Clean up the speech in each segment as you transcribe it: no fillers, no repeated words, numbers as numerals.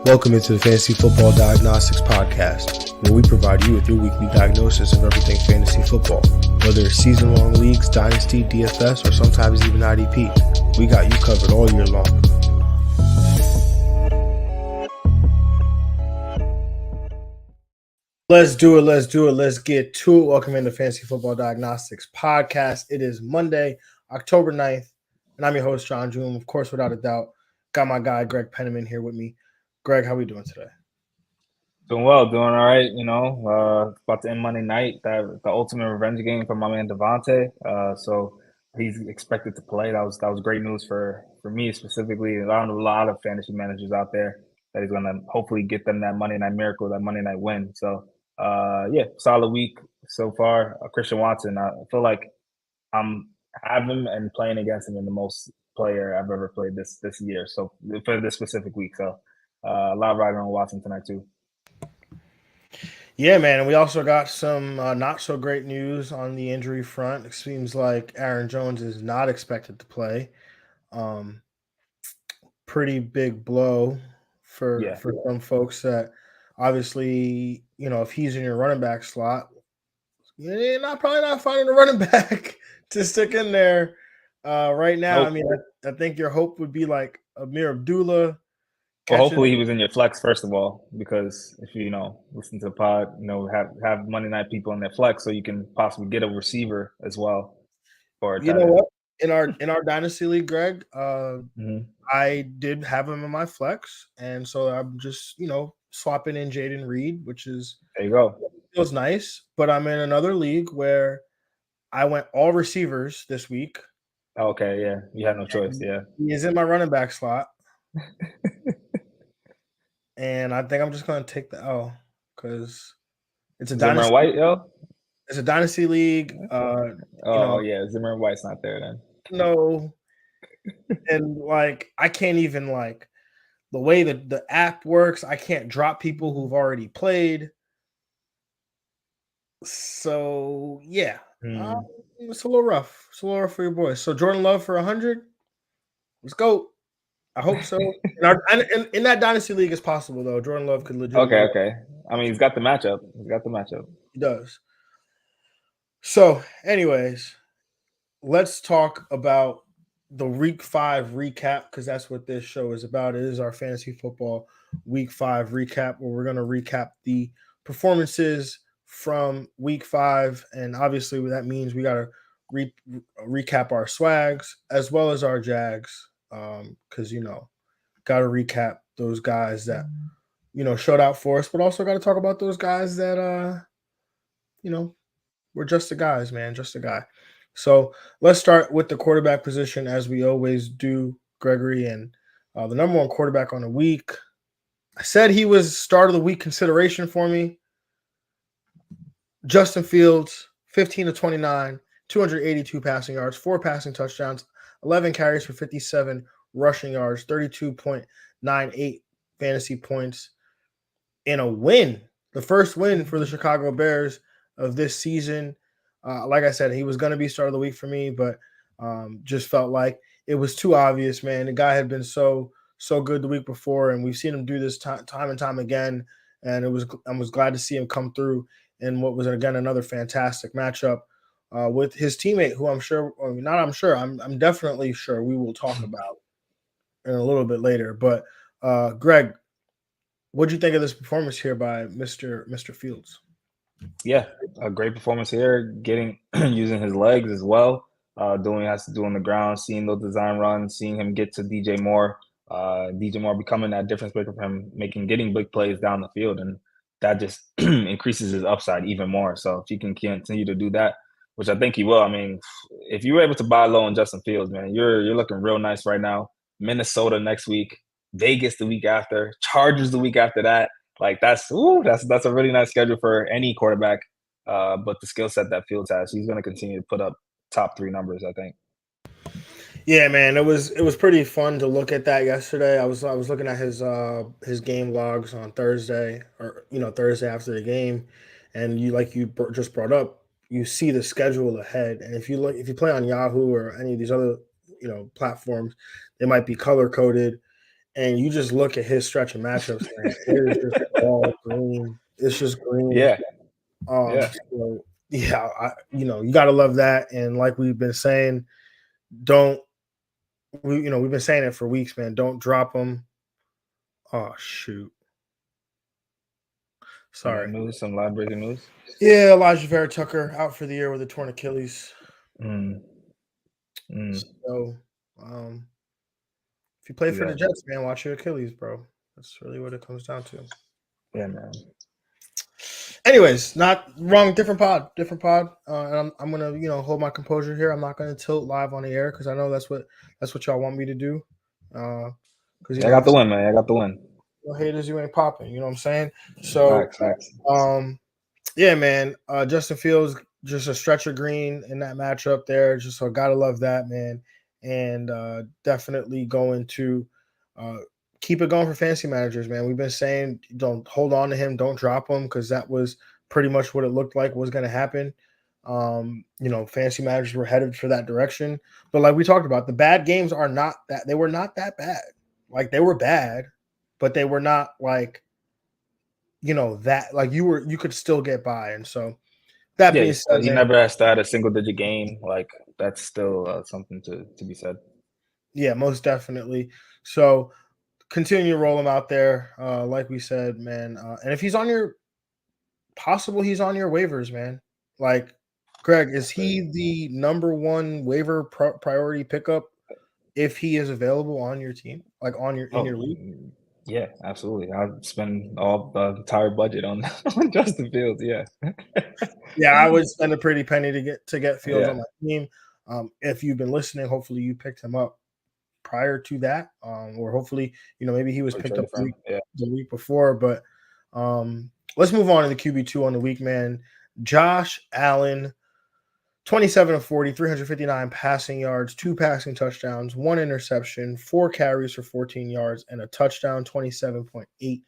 Welcome into the Fantasy Football Diagnostics Podcast, where we provide you with your weekly diagnosis of everything fantasy football. Whether it's season-long leagues, dynasty, DFS, or sometimes even IDP, we got you covered all year long. Let's do it. Let's get to it. Welcome into Fantasy Football Diagnostics Podcast. It is Monday, October 9th, and I'm your host, Jon Jeune. Of course, without a doubt, got my guy, Greg Pennamon, here with me. Greg, how we doing today? Doing well, doing all right. About to end Monday night, the ultimate revenge game for my man Devontae. So he's expected to play. That was great news for me specifically. A lot of fantasy managers out there that he's gonna hopefully get them that Monday night miracle, that Monday night win. So solid week so far. Christian Watson, I feel like I'm having him and playing against him in the most player I've ever played this year. So for this specific week, so a lot of riding on Watson tonight too. Yeah, man, and we also got some not so great news on the injury front. It seems like Aaron Jones is not expected to play. Pretty big blow for some folks that obviously, if he's in your running back slot, you're probably not finding a running back to stick in there right now. Nope. I mean, I think your hope would be like Amir Abdullah. Well, hopefully he was in your flex first of all, because if you listen to the pod, have Monday night people in their flex, so you can possibly get a receiver as well. Or you know what? In our dynasty league, Greg, I did have him in my flex, and so I'm just swapping in Jaden Reed, which is there you go. Feels nice. But I'm in another league where I went all receivers this week. Okay, yeah, you had no choice. Yeah, he is in my running back slot. And I think I'm just going to take the L because it's a dynasty. White, yo? It's a dynasty league. Zimmer White's not there then. No. And I can't even the way that the app works, I can't drop people who've already played. So yeah, it's a little rough. It's a little rough for your boys. So Jordan Love for 100. Let's go. I hope so. In that dynasty league, it's possible though. Jordan Love could legit. Okay. I mean, he's got the matchup. He does. So, anyways, let's talk about the Week 5 recap because that's what this show is about. It is our fantasy football Week 5 recap where we're going to recap the performances from Week 5, and obviously that means we got to recap our Swags as well as our Jags. Because got to recap those guys that showed out for us, but also got to talk about those guys that we're just the guys, man, just a guy. So let's start with the quarterback position as we always do, Gregory, and the number one quarterback on the week. I said he was start of the week consideration for me. Justin Fields, 15 to 29, 282 passing yards, 4 passing touchdowns, 11 carries for 57 rushing yards, 32.98 fantasy points in a win. The first win for the Chicago Bears of this season. Like I said, he was going to be start of the week for me, but just felt like it was too obvious, man. The guy had been so good the week before, and we've seen him do this time and time again, and I was glad to see him come through in what was, again, another fantastic matchup with his teammate, who I'm definitely sure we will talk about in a little bit later. But Greg, what'd you think of this performance here by Mr. Fields? Yeah, a great performance here, using his legs as well, doing what he has to do on the ground, seeing those design runs, seeing him get to DJ Moore, becoming that difference maker for him, getting big plays down the field, and that just increases his upside even more. So if he can continue to do that, which I think he will, I mean, if you were able to buy low on Justin Fields, man, you're looking real nice right now. Minnesota next week, Vegas the week after, Chargers the week after that. That's a really nice schedule for any quarterback. But the skill set that Fields has, he's going to continue to put up top 3 numbers, I think. Yeah, man, it was pretty fun to look at that yesterday. I was looking at his game logs on Thursday, or Thursday after the game, and you just brought up, you see the schedule ahead, and if you play on Yahoo or any of these other platforms, they might be color coded. and you just look at his stretch of matchups, man. It is just all green. It's just green. Yeah. Yeah. So yeah, you gotta love that. And like we've been saying, we've been saying it for weeks, man. Don't drop them. Oh shoot. You got Sorry. news, some live breaking news. Yeah, Elijah Vera Tucker out for the year with a torn Achilles. Mm. So if you play for the Exactly. Jets, man, watch your Achilles, bro. That's really what it comes down to. Yeah, man. Anyways, not wrong. Different pod. And I'm gonna hold my composure here. I'm not gonna tilt live on the air because I know that's what y'all want me to do. Because I got the win, man. I got the win. No haters, you ain't popping. You know what I'm saying? So, Facts. yeah, man. Justin Fields just a stretcher green in that matchup there. Just so gotta love that, man. And definitely going to keep it going for fantasy managers, man. We've been saying don't hold on to him, don't drop him, because that was pretty much what it looked like was going to happen. Fantasy managers were headed for that direction. But like we talked about, the bad games are not that they were not that bad. Like they were bad, but they were not like that like you could still get by. And so that being said, he man, never has to add a single digit game. Like that's still something to be said. yeah, most definitely. So continue to roll him out there, like we said, man. And if he's on your he's on your waivers, man. Like, Greg, is he the number one waiver priority pickup if he is available on your team, like in your league? Yeah, absolutely. I'd spend all the entire budget on on Justin Fields. Yeah. Yeah, I would spend a pretty penny to get Fields Yeah. on my team. If you've been listening, hopefully you picked him up prior to that, or hopefully maybe he was picked up the week before. But let's move on to the QB2 on the week, man. Josh Allen, 27 of 40, 359 passing yards, 2 passing touchdowns, 1 interception, 4 carries for 14 yards, and a touchdown, 27.8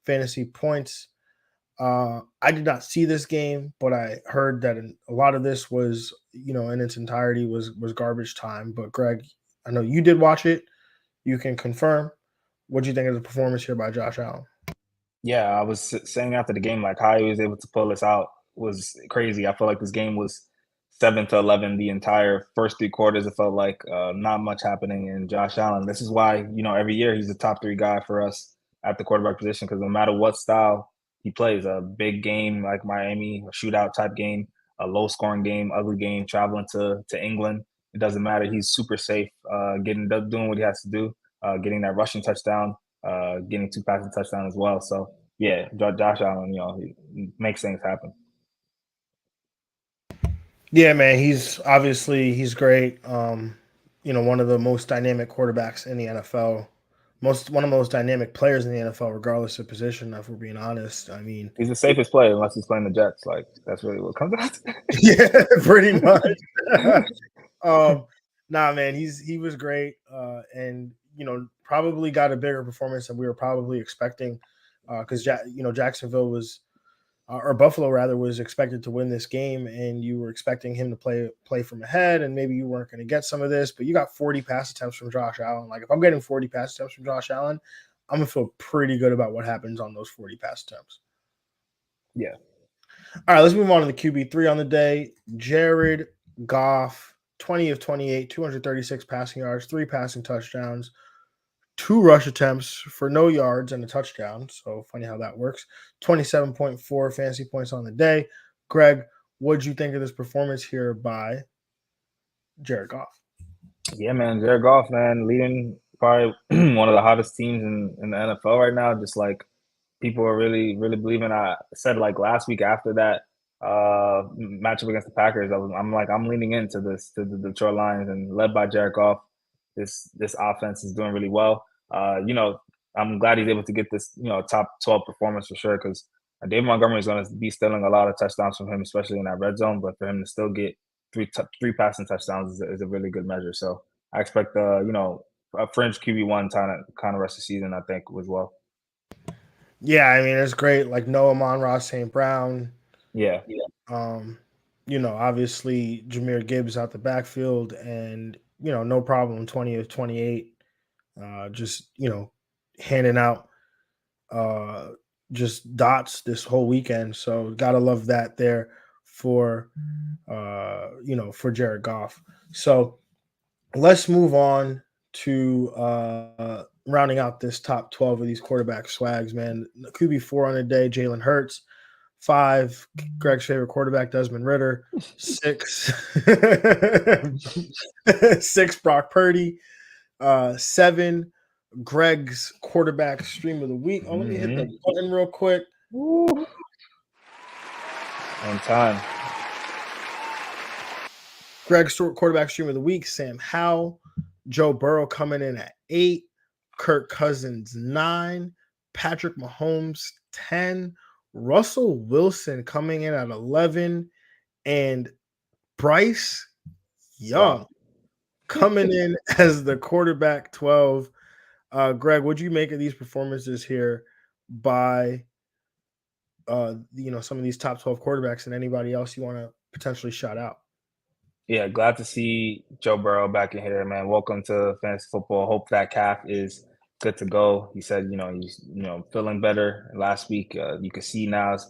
fantasy points. I did not see this game, but I heard that a lot of this was, in its entirety was garbage time. But Greg, I know you did watch it. You can confirm. What do you think of the performance here by Josh Allen? Yeah, I was saying after the game, like how he was able to pull this out was crazy. I feel like this game was 7-11 the entire first 3 quarters. It felt like not much happening in Josh Allen. This is why every year he's the top 3 guy for us at the quarterback position because no matter what style he plays, a big game like Miami, a shootout type game, a low scoring game, ugly game, traveling to England, it doesn't matter. He's super safe, doing what he has to do, getting that rushing touchdown. Getting 2 passing touchdowns as well. So yeah, Josh Allen, he makes things happen. Yeah, man, he's great. One of the most dynamic quarterbacks in the NFL. One of the most dynamic players in the NFL, regardless of position, if we're being honest. I mean, he's the safest player unless he's playing the Jets. Like that's really what comes out. Yeah, pretty much. Nah, man, he was great, and probably got a bigger performance than we were probably expecting, because Jacksonville was, or Buffalo rather, was expected to win this game, and you were expecting him to play from ahead, and maybe you weren't going to get some of this, but you got 40 pass attempts from Josh Allen. Like if I'm getting 40 pass attempts from Josh Allen, I'm gonna feel pretty good about what happens on those 40 pass attempts. Yeah. All right, let's move on to the QB3 on the day. Jared Goff, 20 of 28, 236 passing yards, 3 passing touchdowns, 2 rush attempts for no yards and a touchdown. So funny how that works. 27.4 fantasy points on the day. Greg, what did you think of this performance here by Jared Goff? Yeah, man, Jared Goff, man, leading probably one of the hottest teams in the NFL right now. Just like people are really, really believing. I said like last week after that matchup against the Packers, I'm leaning into this to the Detroit Lions and led by Jared Goff. This offense is doing really well. I'm glad he's able to get this top 12 performance for sure because David Montgomery is going to be stealing a lot of touchdowns from him, especially in that red zone. But for him to still get three passing touchdowns is a really good measure. So I expect a fringe QB1 kind of rest of the season. I think as well. Yeah, I mean it's great. Like Noah Monroe, St. Brown. Yeah. Obviously Jahmyr Gibbs out the backfield, and no problem. 20 of 28. Just handing out just dots this whole weekend. So gotta love that there for for Jared Goff. So let's move on to rounding out this top 12 of these quarterback swags, man. QB4 on the day, Jalen Hurts. 5, Greg's favorite quarterback, Desmond Ritter. 6, 6, Brock Purdy. 7, Greg's quarterback stream of the week. Oh, let me hit the button real quick. Woo. On time. Greg's quarterback stream of the week, Sam Howell. Joe Burrow coming in at 8. Kirk Cousins, 9. Patrick Mahomes, 10. Russell Wilson coming in at 11. And Bryce Young coming in as the quarterback 12. Greg, what'd you make of these performances here by some of these top 12 quarterbacks, and anybody else you want to potentially shout out? Yeah, glad to see Joe Burrow back in here, man. Welcome to fantasy football. Hope that calf is good to go. He said, he's feeling better last week. You can see now he's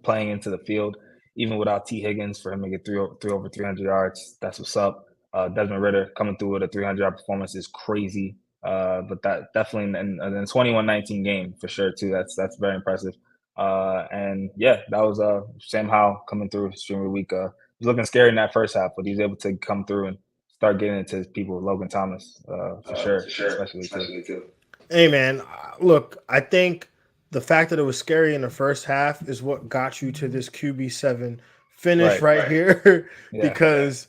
playing into the field, even without T. Higgins, for him to get over 300 yards. That's what's up. Desmond Ritter coming through with a 300-yard performance is crazy. But that definitely in 21-19 game for sure too. That's very impressive. And yeah, that was Sam Howell coming through stream of the week. Was looking scary in that first half, but he was able to come through and start getting into his people, Logan Thomas, for sure, especially too. Hey, man, look, I think the fact that it was scary in the first half is what got you to this QB7 finish right here, because,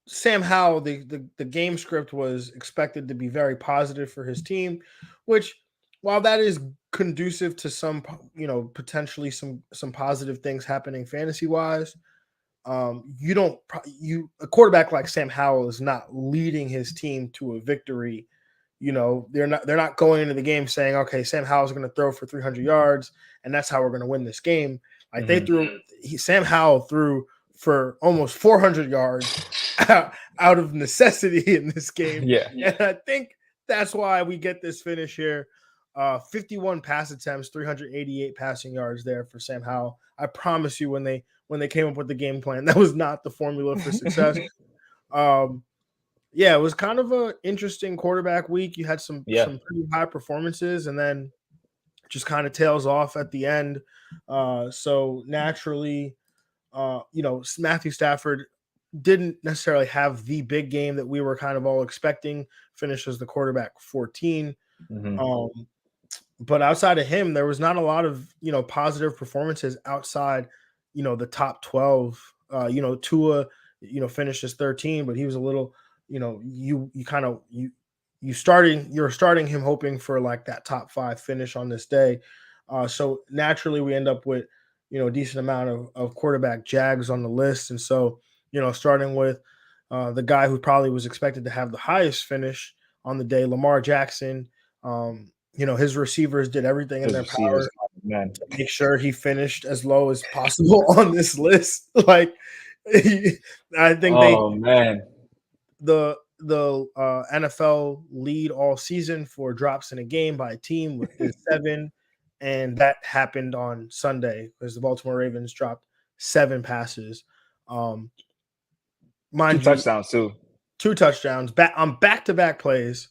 Sam Howell, the game script was expected to be very positive for his team, which, while that is conducive to some, potentially some positive things happening fantasy wise, a quarterback like Sam Howell is not leading his team to a victory. They're not going into the game saying, okay, Sam Howell's going to throw for 300 yards and that's how we're going to win this game. Like Sam Howell threw for almost 400 yards out of necessity in this game. Yeah. And I think that's why we get this finish here. 51 pass attempts, 388 passing yards there for Sam Howell. I promise you, when they came up with the game plan, that was not the formula for success. It was kind of an interesting quarterback week. You had some pretty high performances, and then just kind of tails off at the end. So naturally, Matthew Stafford didn't necessarily have the big game that we were kind of all expecting. Finishes the quarterback 14. But outside of him, there was not a lot of, positive performances outside, the top 12. Tua, finishes 13, but he was a little, you're starting him hoping for like that top 5 finish on this day. So naturally we end up with, a decent amount of quarterback jags on the list. And so, starting with the guy who probably was expected to have the highest finish on the day, Lamar Jackson. His receivers did everything in their power to make sure he finished as low as possible on this list. Like, I think the NFL lead all season for drops in a game by a team with 7, and that happened on Sunday because the Baltimore Ravens dropped 7 passes. Mind 2 touchdowns too. 2 touchdowns on back-to-back plays.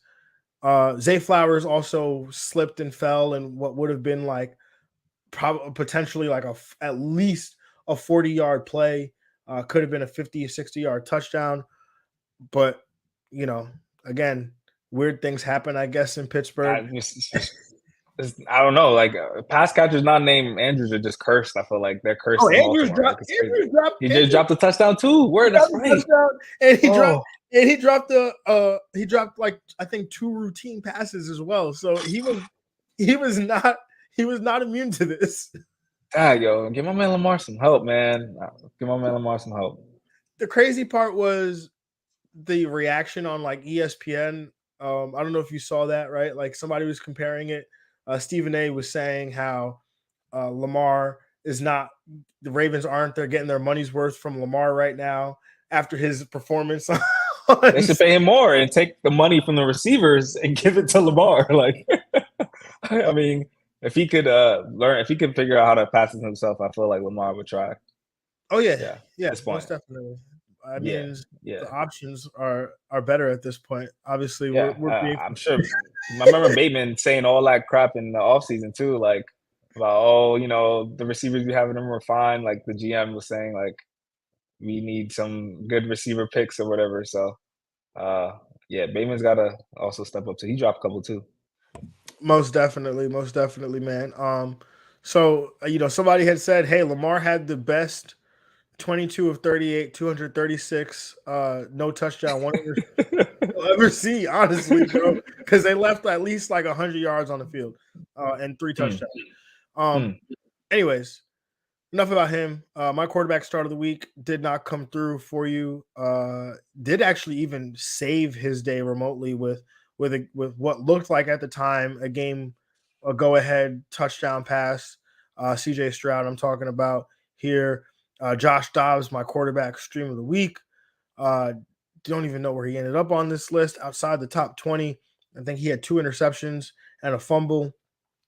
Zay Flowers also slipped and fell in what would have been like potentially like at least a 40-yard play. Could have been a 50, 60-yard touchdown. But, again, weird things happen, I guess, in Pittsburgh. I don't know. Like, pass catchers not named Andrews are just cursed. I feel like they're cursed. Andrews dropped the touchdown too. Word, that's right. And he dropped like I think 2 routine passes as well. So he was not immune to this. Give my man Lamar some help, man. Give my man Lamar some help. The crazy part was the reaction on like ESPN. I don't know if you saw that, right? Like somebody was comparing it. Stephen A was saying how Lamar is not, the Ravens aren't, they're getting their money's worth from Lamar right now after his performance They should pay him more and take the money from the receivers and give it to Lamar. Like, I mean, if he could if he could figure out how to pass it himself, I feel like Lamar would try. Oh yeah, Yeah, yeah, at this most point. definitely. I Yeah, mean, yeah, the options are better at this point. Obviously, yeah. we're being I'm sure. I remember Bateman saying all that crap in the offseason too, like about the receivers we have in them were fine. Like the GM was saying, like we need some good receiver picks or whatever. So uh, yeah, Bateman's got to also step up too. He dropped a couple too. most definitely, man. So somebody had said, "Hey, Lamar had the best 22 of 38, 236, no touchdown, one you'll ever see, honestly, bro, because they left at least like 100 yards on the field and 3 Hmm, touchdowns. Um, hmm. anyways, enough about him. My quarterback start of the week did not come through for you. Did actually even save his day remotely with what looked like at the time a go ahead touchdown pass. CJ Stroud, I'm talking about here. Josh Dobbs, my quarterback stream of the week. Uh, don't even know where he ended up on this list outside the top 20. I think he had 2 interceptions and a fumble.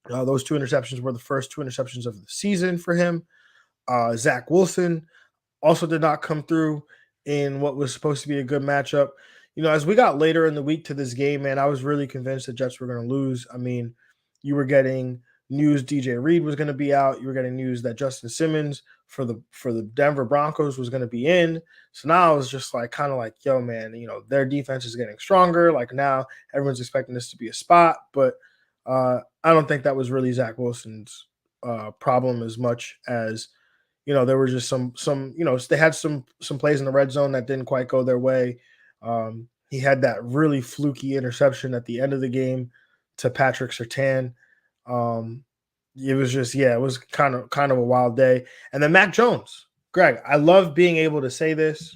Those 2 interceptions were the first 2 interceptions of the season for him. Zach Wilson also did not come through in what was supposed to be a good matchup. As we got later in the week to this game, man, I was really convinced the Jets were going to lose. I mean, you were getting news DJ Reed was going to be out. You were getting news that Justin Simmons for the Denver Broncos was going to be in. So now I was just like, kind of like, yo, man, their defense is getting stronger. Like now everyone's expecting this to be a spot, but I don't think that was really Zach Wilson's problem as much as there were just some they had some plays in the red zone that didn't quite go their way. He had that really fluky interception at the end of the game to Patrick Surtain. It was just it was kind of a wild day. And then Mac Jones, Greg, I love being able to say this.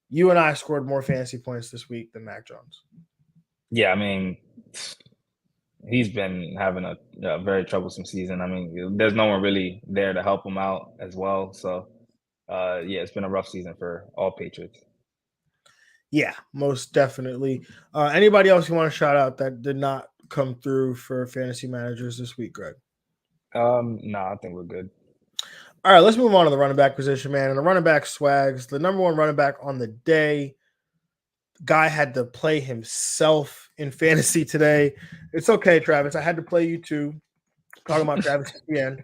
You and I scored more fantasy points this week than Mac Jones. Yeah, I mean, he's been having a very troublesome season. I mean, there's no one really there to help him out as well. So, yeah, it's been a rough season for all Patriots. Yeah, most definitely. Anybody else you want to shout out that did not come through for fantasy managers this week, Greg? No, I think we're good. All right, let's move on to the running back position, man. And the running back Swags, the number one running back on the day. Guy had to play himself in fantasy today. It's okay, Travis. I had to play you too. Talking about Travis again.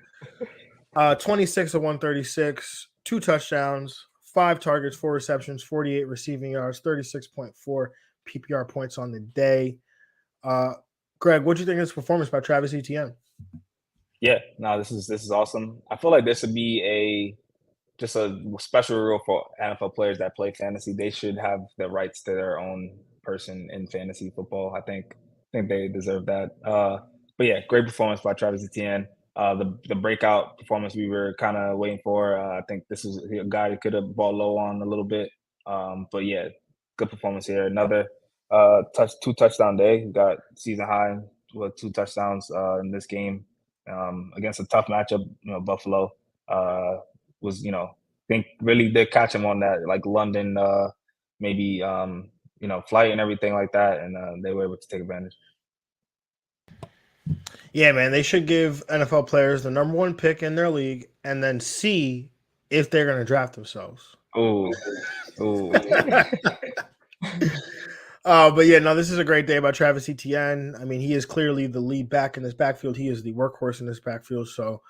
26 of 136, 2 touchdowns, 5 targets, 4 receptions, 48 receiving yards, 36.4 PPR points on the day. Greg, what do you think of this performance by Travis Etienne? Yeah, no, this is awesome. I feel like this would be just a special rule for NFL players that play fantasy. They should have the rights to their own person in fantasy football. I think they deserve that. But yeah, great performance by Travis Etienne. The breakout performance we were kind of waiting for. I think this is a guy that could have ball low on a little bit. But yeah, good performance here. Another 2 touchdown day. He got season high with 2 touchdowns in this game against a tough matchup. Buffalo. Was think really did catch him on that like London maybe flight and everything like that, and they were able to take advantage. Yeah, man, they should give NFL players the number 1 pick in their league and then see if they're going to draft themselves. Ooh. But yeah, no, this is a great day by Travis Etienne. I mean, he is clearly the lead back in this backfield. He is the workhorse in this backfield. So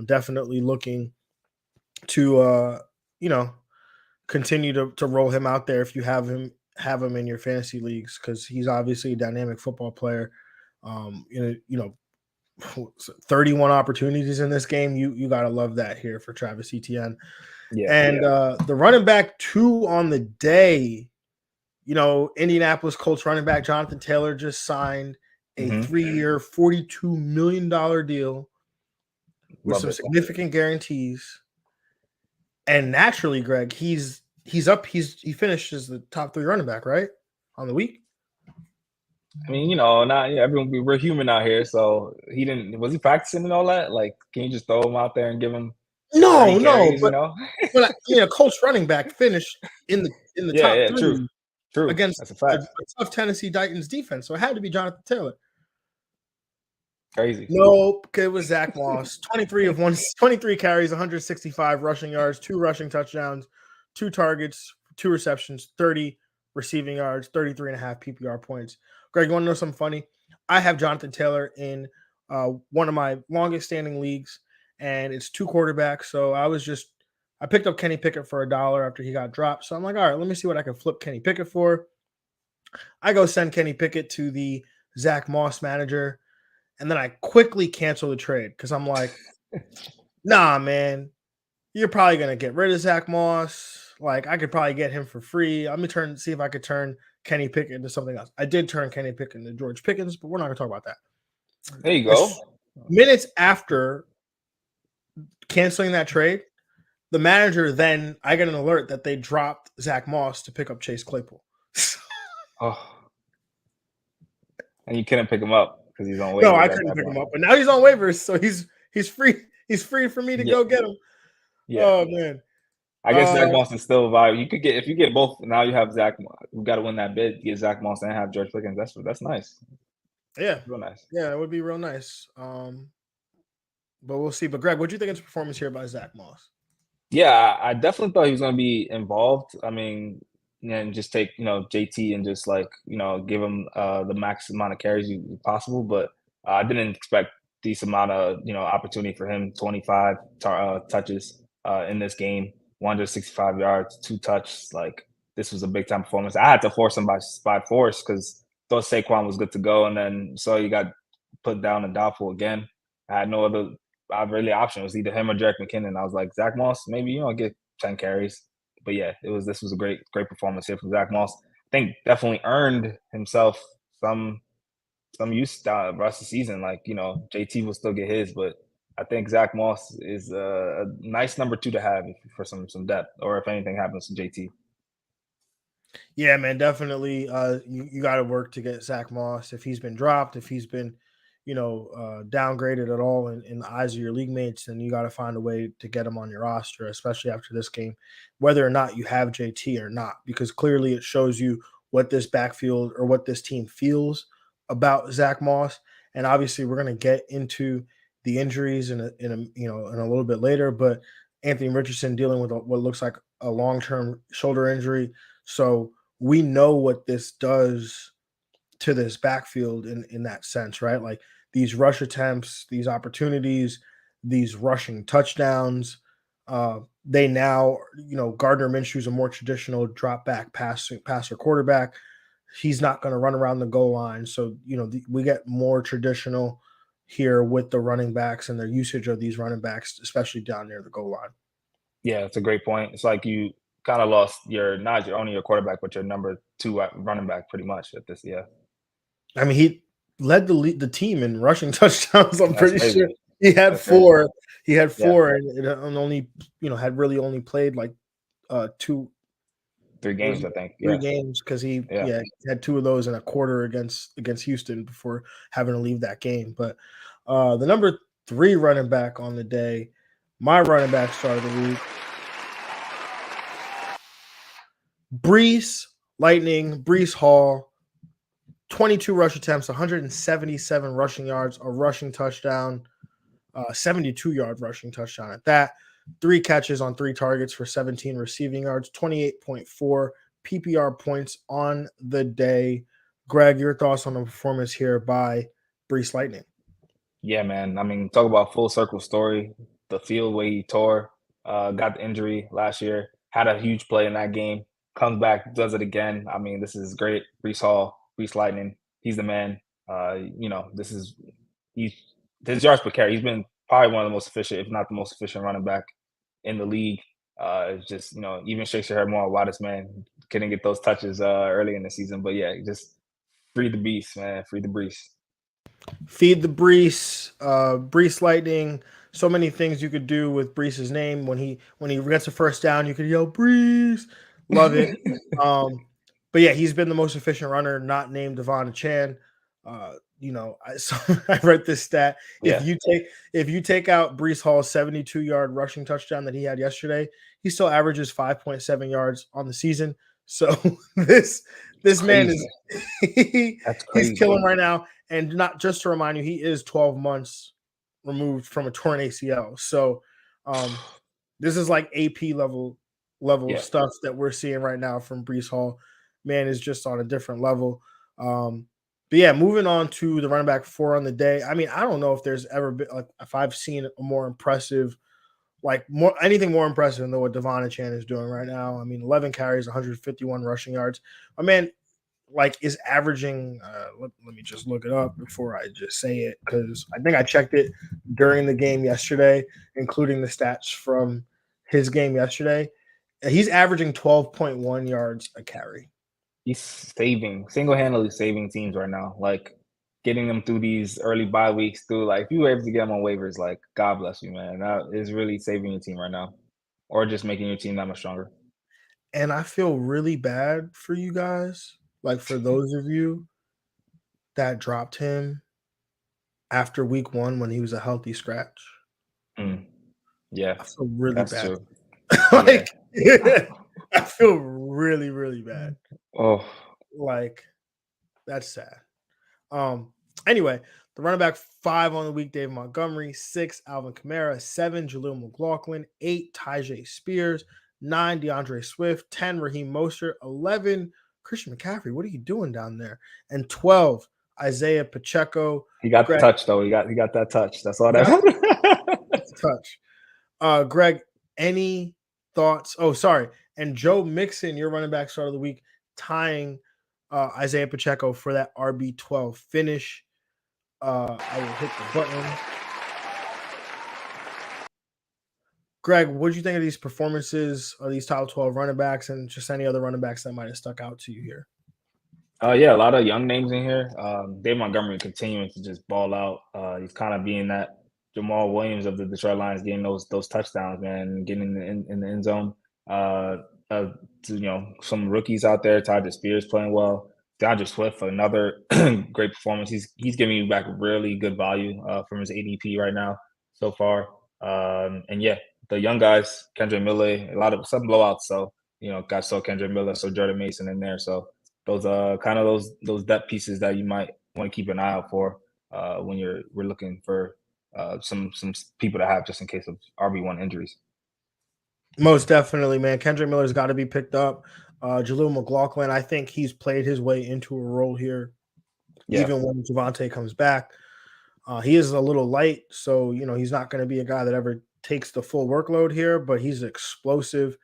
definitely looking to continue to roll him out there if you have him in your fantasy leagues, because he's obviously a dynamic football player. 31 opportunities in this game. You gotta love that here for Travis Etienne. Yeah. And the running back 2 on the day, Indianapolis Colts running back Jonathan Taylor just signed a 3-year, $42 million deal with some significant guarantees. And naturally, Greg, he finished as the top 3 running back, right? On the week. I mean, everyone, we're human out here, so was he practicing and all that? Like, can you just throw him out there and give him carries, but Colts running back finished in the top 3. True. True. against That's a a fact. tough Tennessee Titans defense. So it had to be Jonathan Taylor. Crazy. Nope, it was Zach Moss. 23 carries, 165 rushing yards, 2 rushing touchdowns, 2 targets, 2 receptions, 30 receiving yards, 33 and a half PPR points. Greg, you want to know something funny? I have Jonathan Taylor in one of my longest standing leagues, and it's 2 quarterbacks. So I picked up Kenny Pickett for $1 after he got dropped. So I'm like, all right, let me see what I can flip Kenny Pickett for. I go send Kenny Pickett to the Zach Moss manager. And then I quickly cancel the trade because I'm like, nah, man, you're probably going to get rid of Zach Moss. Like, I could probably get him for free. Let me see if I could turn Kenny Pickett into something else. I did turn Kenny Pickett into George Pickens, but we're not going to talk about that. There you go. Minutes after canceling that trade, the manager I get an alert that they dropped Zach Moss to pick up Chase Claypool. Oh. And you couldn't pick him up because he's on waivers. No, I couldn't pick him up, but now he's on waivers, so he's free. He's free for me to go get him. Yeah. Oh man. I guess Zach Moss is still viable. You could get if you get both. Now you have Zach. We got to win that bid. Get Zach Moss and have George Pickens. That's nice. Yeah, real nice. Yeah, it would be real nice. But we'll see. But Greg, what do you think of his performance here by Zach Moss? Yeah, I definitely thought he was going to be involved. I mean, and just take JT and just give him the max amount of carries possible. But I didn't expect this amount of opportunity for him. 25 touches in this game, 165 yards, 2 touches. Like this was a big time performance. I had to force him by force because thought Saquon was good to go, and then so he got put down and doubtful again. I had no other option. It was either him or Jerick McKinnon. I was like, Zach Moss, maybe get 10 carries. But yeah, this was a great performance here from Zach Moss. I think definitely earned himself some use the rest of the season. Like, JT will still get his, but I think Zach Moss is a nice number 2 to have for some depth, or if anything happens to JT. Yeah, man, definitely. You got to work to get Zach Moss. If he's been dropped, if he's been, downgraded at all in the eyes of your league mates, then you got to find a way to get him on your roster, especially after this game, whether or not you have JT or not, because clearly it shows you what this backfield or what this team feels about Zach Moss. And obviously, we're going to get into the injuries in a little bit later, but Anthony Richardson dealing with what looks like a long-term shoulder injury. So we know what this does to this backfield in that sense, right? Like these rush attempts, these opportunities, these rushing touchdowns. They now, Gardner Minshew's a more traditional drop back passer quarterback. He's not going to run around the goal line. So, we get more traditional here with the running backs and their usage of these running backs, especially down near the goal line. Yeah, it's a great point. It's like you kind of lost not only your quarterback, but your number 2 running back pretty much at this. Yeah. I mean, he led the team in rushing touchdowns. I'm pretty sure he had That's 4. crazy. He had 4, and only had really only played like 3 games, I think. 3 games because he had 2 of those in a quarter against Houston before having to leave that game. But the number 3 running back on the day, my running back start of the week, Breece Hall. 22 rush attempts, 177 rushing yards, a rushing touchdown, 72-yard rushing touchdown at that. 3 catches on 3 targets for 17 receiving yards, 28.4 PPR points on the day. Greg, your thoughts on the performance here by Breece Lightning? Yeah, man. I mean, talk about full circle story. The field way he tore, got the injury last year, had a huge play in that game, comes back, does it again. I mean, this is great. Breece Lightning, he's the man. His yards per carry. He's been probably one of the most efficient, if not the most efficient running back in the league. It's just even shakes your head more. Why this man couldn't get those touches early in the season? But yeah, just free the beast, man. Free the Breece. Feed the Breece, Breece Lightning. So many things you could do with Breece's name. When he gets a first down, you could yell Breece. Love it. But yeah, he's been the most efficient runner, not named Devon Chan. I read this stat. Yeah. If you take out Breece Hall's 72-yard rushing touchdown that he had yesterday, he still averages 5.7 yards on the season. So this man Crazy. is That's he's crazy. killing right now. And not just to remind you, he is 12 months removed from a torn ACL. So this is like AP level Yeah. stuff that we're seeing right now from Brees Hall. Man is just on a different level. But yeah, moving on to the running back 4 on the day. I mean, I don't know if there's ever been like if I've seen a more impressive, like more anything more impressive than what Devon Chan is doing right now. I mean, 11 carries, 151 rushing yards. My man, like, is averaging. Let me just look it up before I just say it because I think I checked it during the game yesterday, including the stats from his game yesterday. He's averaging 12.1 yards a carry. He's single-handedly saving teams right now. Like getting them through these early bye weeks through like if you were able to get them on waivers, like God bless you, man. That is really saving your team right now. Or just making your team that much stronger. And I feel really bad for you guys, like for those of you that dropped him after week 1 when he was a healthy scratch. Mm. Yeah, I feel really that's bad. true. Yeah. Like, I feel really, really bad. Oh, Like, that's sad. Anyway, the running back 5 on the week, Dave Montgomery, 6, Alvin Kamara, 7, Jaleel McLaughlin, 8, Tyjae Spears, 9, DeAndre Swift, 10, Raheem Mostert, 11, Christian McCaffrey. What are you doing down there? And 12, Isaiah Pacheco. he got the Greg, touch though. He got that touch. That's all that got matters. the touch. Greg, any thoughts? Oh, sorry. And Joe Mixon, your running back start of the week, tying Isaiah Pacheco for that RB12 finish. I will hit the button. Greg, what did you think of these performances of these top 12 running backs and just any other running backs that might have stuck out to you here? Yeah, a lot of young names in here. Dave Montgomery continuing to just ball out. He's kind of being that Jamal Williams of the Detroit Lions, getting those touchdowns, man, getting in the end zone. Uh, some rookies out there. Tyjae Spears playing well. DeAndre Swift, another great performance. He's giving you back really good value from his ADP right now so far. And yeah, the young guys, Kendra Miller, some blowouts. So guys saw Kendra Miller, so Jordan Mason in there. So those kind of those depth pieces that you might want to keep an eye out for when we're looking for some people to have just in case of RB1 injuries. Most definitely, man. Kendrick Miller's got to be picked up. Jaleel McLaughlin, I think he's played his way into a role here, Yeah. even when Javante comes back. He is a little light, so he's not going to be a guy that ever takes the full workload here, but he's explosive.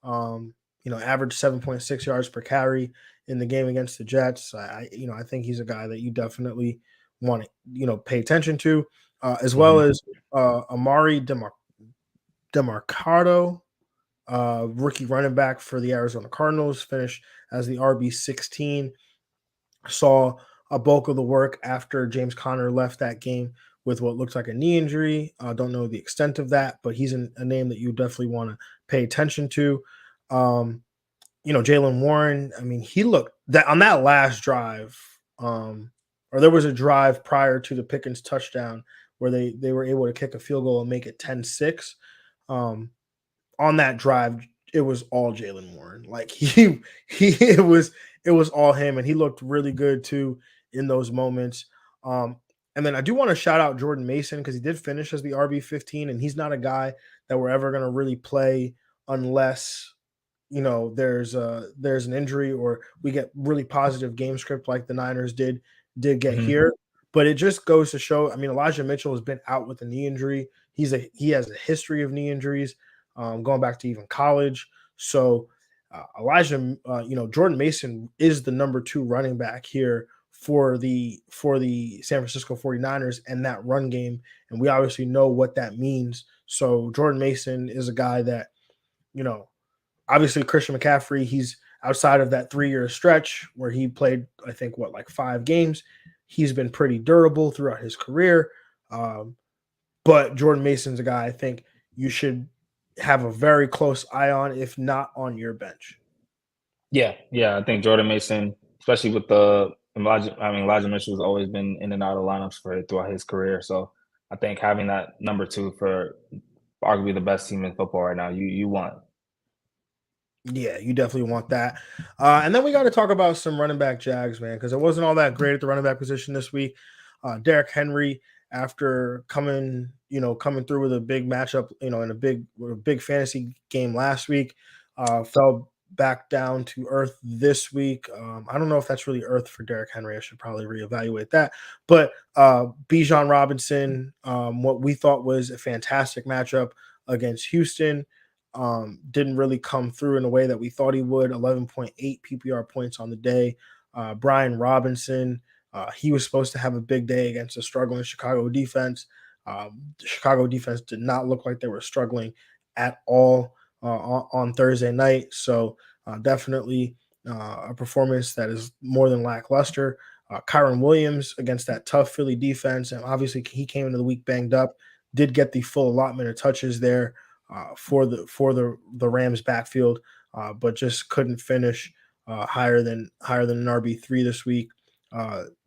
Average 7.6 yards per carry in the game against the Jets. I think he's a guy that you definitely want to pay attention to, as well as Amari Demarcado, rookie running back for the Arizona Cardinals, finished as the RB16. Saw a bulk of the work after James Conner left that game with what looks like a knee injury. Don't know the extent of that, but he's a name that you definitely want to pay attention to. Jaylen Warren, I mean, he looked that on that last drive, or there was a drive prior to the Pickens touchdown where they were able to kick a field goal and make it 10-6. On that drive, it was all Jaylen Warren. Like it was all him, and he looked really good too in those moments. And then I do want to shout out Jordan Mason because he did finish as the RB15, and he's not a guy that we're ever going to really play unless there's an injury or we get really positive game script like the Niners did get here. But it just goes to show. I mean, Elijah Mitchell has been out with a knee injury. He has a history of knee injuries, going back to even college. So Jordan Mason is the number 2 running back here for the San Francisco 49ers and that run game. And we obviously know what that means. So Jordan Mason is a guy that, obviously Christian McCaffrey, he's outside of that 3-year stretch where he played, I think, like 5 games. He's been pretty durable throughout his career. But Jordan Mason's a guy I think you should have a very close eye on, if not on your bench. Yeah. I think Jordan Mason, especially with Elijah Mitchell's always been in and out of lineups throughout his career. So I think having that number 2 for arguably the best team in football right now, you want. Yeah, you definitely want that. And then we got to talk about some running back Jags, man, because it wasn't all that great at the running back position this week. Derrick Henry, after coming through with a big matchup, in a big fantasy game last week, fell back down to earth this week. I don't know if that's really earth for Derrick Henry. I should probably reevaluate that. But Bijan Robinson, what we thought was a fantastic matchup against Houston, didn't really come through in the way that we thought he would. 11.8 PPR points on the day. Brian Robinson, he was supposed to have a big day against a struggling Chicago defense. The Chicago defense did not look like they were struggling at all on Thursday night. So definitely a performance that is more than lackluster. Kyron Williams against that tough Philly defense, and obviously he came into the week banged up. Did get the full allotment of touches there for the Rams backfield, but just couldn't finish higher than an RB3 this week.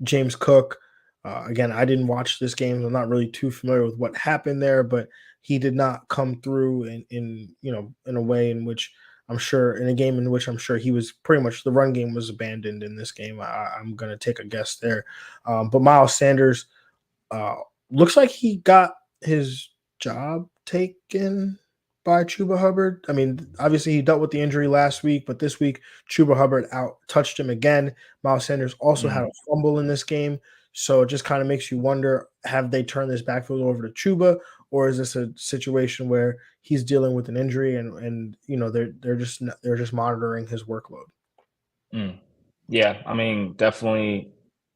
James Cook, again, I didn't watch this game. So I'm not really too familiar with what happened there, but he did not come through in a way in which I'm sure in a game in which I'm sure he was pretty much the run game was abandoned in this game. I'm going to take a guess there. But Miles Sanders looks like he got his job taken by Chuba Hubbard. I mean, obviously he dealt with the injury last week, but this week Chuba Hubbard out touched him again. Miles Sanders also had a fumble in this game. So it just kind of makes you wonder, have they turned this backfield over to Chuba, or is this a situation where he's dealing with an injury and they're just monitoring his workload? Yeah, I mean, definitely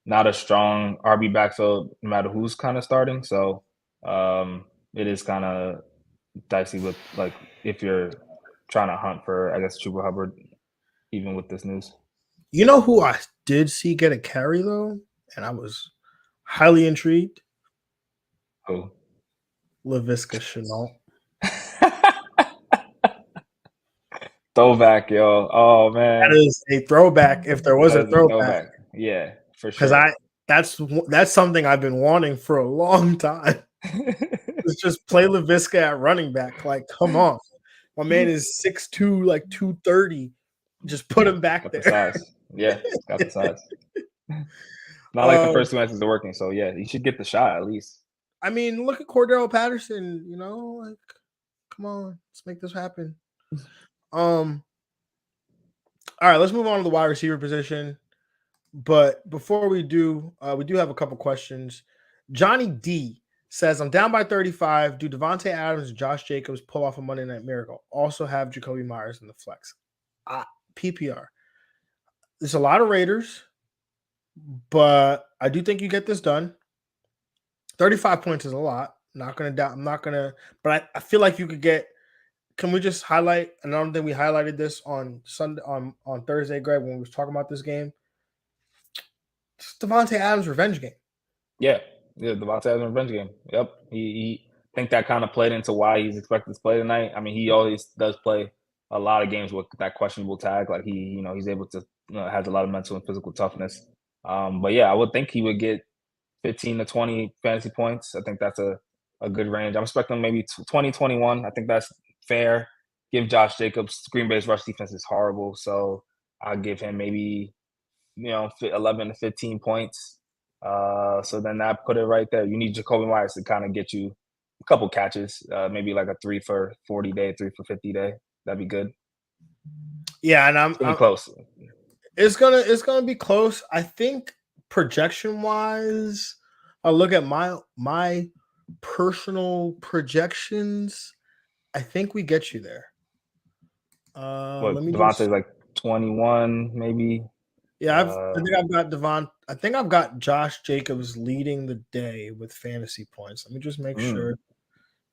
not a strong RB backfield no matter who's kind of starting. So it is kind of dicey with like if you're trying to hunt for, I guess, Chuba Hubbard, even with this news. You know who I did see get a carry though, and I was highly intrigued? Who? Laviska Shenault. Throwback, yo. Oh That man, is a throwback if there was that a is a throwback, throwback. Yeah, for because sure. that's something I've been wanting for a long time. It's just play Laviska at running back. Like, come on. My man is 6'2", like 230. Just put him back Got the there. size. Yeah, got the size. Not like the um, first two matches are working, so yeah, you should get the shot at least. I mean, look at Cordero Patterson, like, come on, let's make this happen. All right, let's move on to the wide receiver position. But before we do have a couple questions. Johnny D says, I'm down by 35. Do Devontae Adams and Josh Jacobs pull off a Monday Night Miracle? Also have Jacoby Myers in the flex. PPR. There's a lot of Raiders, but I do think you get this done. 35 points is a lot. Not going to doubt. I'm not going to, but I feel like you could get. Can we just highlight? And I don't think we highlighted this on Sunday on Thursday, Greg, when we was talking about this game. It's Devontae Adams' revenge game. Yeah, Devontae Adams revenge game. Yep, he think that kind of played into why he's expected to play tonight. I mean, he always does play a lot of games with that questionable tag. Like he's able to has a lot of mental and physical toughness. But yeah, I would think he would get 15 to 20 fantasy points. I think that's a good range. I'm expecting maybe 20, 21. I think that's fair. Give Josh Jacobs, Green Bay's rush defense is horrible, so I'll give him maybe 11 to 15 points. So then that put it right there. You need Jacoby Myers to kind of get you a couple catches, maybe like a 3 for 40 day, 3 for 50 day. That'd be good. Yeah, and It's gonna be close. It's gonna be close. I think projection wise, I look at my personal projections. I think we get you there. Let me Devontae's just. like 21, maybe. Yeah, I think I've got Josh Jacobs leading the day with fantasy points. Let me just make sure.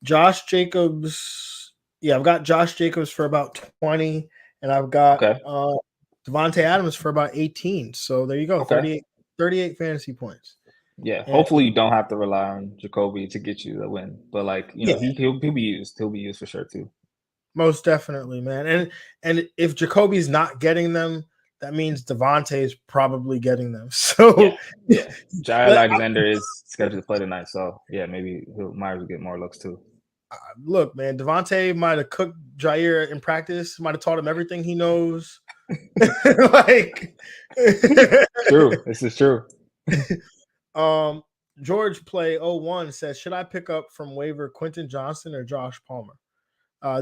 Josh Jacobs. Yeah, I've got Josh Jacobs for about 20, and I've got Devontae Adams for about 18. So there you go, 38 fantasy points. Yeah, And hopefully you don't have to rely on Jacoby to get you the win. But he'll be used. He'll be used for sure too. Most definitely, man. And if Jacoby's not getting them, that means Devontae is probably getting them. So Jair Alexander is scheduled to play tonight. So yeah, maybe Myers will get more looks too. Look, man, Devontae might have cooked Jair in practice, might have taught him everything he knows. Like, True. This is true. George Play 01 says, should I pick up from waiver Quentin Johnston or Josh Palmer? I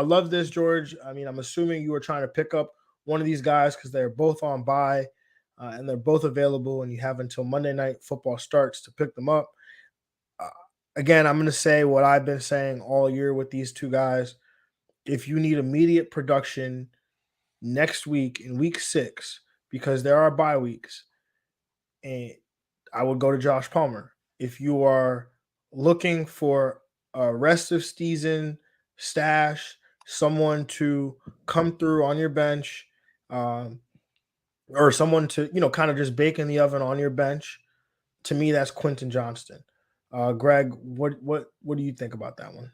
love this, George. I mean, I'm assuming you were trying to pick up one of these guys because they're both on bye and they're both available, and you have until Monday Night Football starts to pick them up. Again, I'm going to say what I've been saying all year with these two guys. If you need immediate production next week in week 6, because there are bye weeks, and I would go to Josh Palmer. If you are looking for a rest of season stash, someone to come through on your bench, or someone to, kind of just bake in the oven on your bench, to me, that's Quentin Johnston. Greg, what do you think about that one?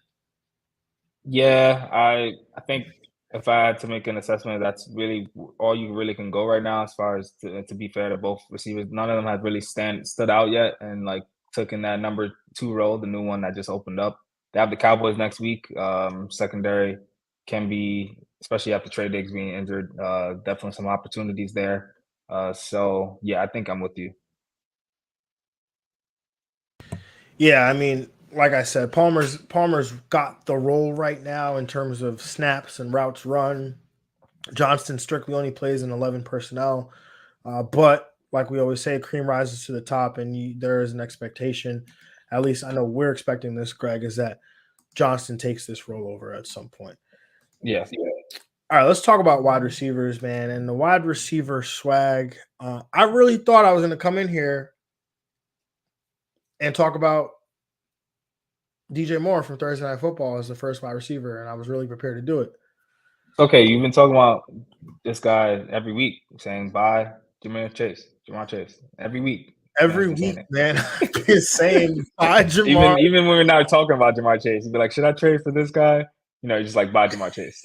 Yeah, I think if I had to make an assessment, that's really all you really can go right now. As far as to be fair to both receivers, none of them have really stood out yet, and like took in that number 2 role, the new one that just opened up. They have the Cowboys next week. Secondary can be, especially after Trey Diggs being injured, definitely some opportunities there. So yeah, I think I'm with you. Yeah, I mean, like I said, Palmer's got the role right now in terms of snaps and routes run. Johnston strictly only plays in 11 personnel, but like we always say, cream rises to the top, and there is an expectation. At least I know we're expecting this, Greg, is that Johnston takes this role over at some point. Yeah. All right, let's talk about wide receivers, man, and the wide receiver swag. I really thought I was going to come in here and talk about DJ Moore from Thursday Night Football as the first wide receiver, and I was really prepared to do it. Okay, you've been talking about this guy every week, saying bye, Jamar Chase every week. Every week, man, I've been saying bye, Jamar. Even when we're not talking about Jamar Chase, you'd be like, should I trade for this guy? You're just like, bye, Jamar Chase.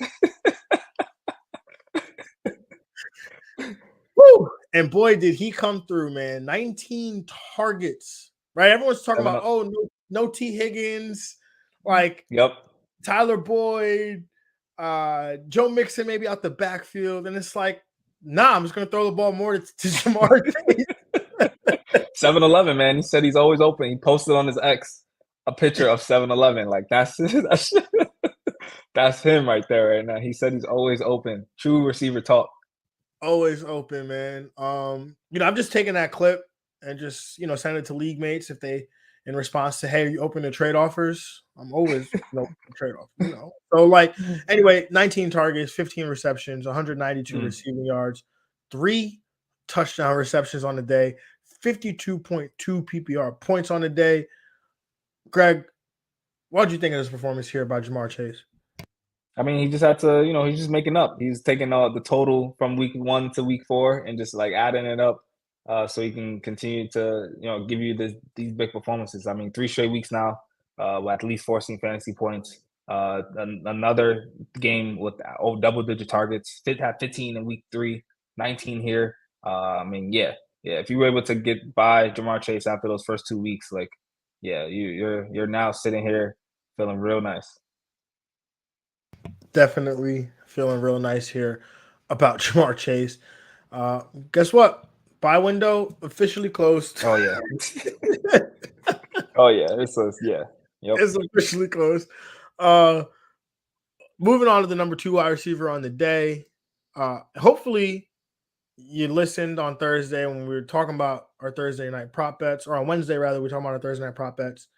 Woo! And boy, did he come through, man. 19 targets, right? Everyone's talking about, no T. Higgins, like yep. Tyler Boyd, Joe Mixon maybe out the backfield. And it's like, nah, I'm just going to throw the ball more to Jamar Chase. 7-Eleven, man. He said he's always open. He posted on his X a picture of 7-Eleven. Like, that's him right there right now. He said he's always open. True receiver talk. Always open, man. I'm just taking that clip and just, send it to league mates if they, in response to, hey, you open to trade offers? I'm always trade off, So, like, anyway, 19 targets, 15 receptions, 192 receiving yards, 3 touchdown receptions on the day, 52.2 PPR points on the day. Greg, what did you think of this performance here by Jamar Chase? I mean, he just had to, he's just making up. He's taking the total from week 1 to week 4 and just like adding it up so he can continue to, give you these big performances. I mean, 3 straight weeks now with at least 14 fantasy points. Another game with double-digit targets. Had 15 in week 3, 19 here. I mean, yeah. If you were able to get by Jamar Chase after those first 2 weeks, like, yeah, you're now sitting here feeling real nice. Definitely feeling real nice here about Jamar Chase. Guess what? Buy window officially closed. Oh yeah. Oh yeah. Yep. It's officially closed. Moving on to the number 2 wide receiver on the day. Hopefully you listened on Thursday when we were talking about our Thursday night prop bets, or on Wednesday rather, we were talking about our Thursday night prop bets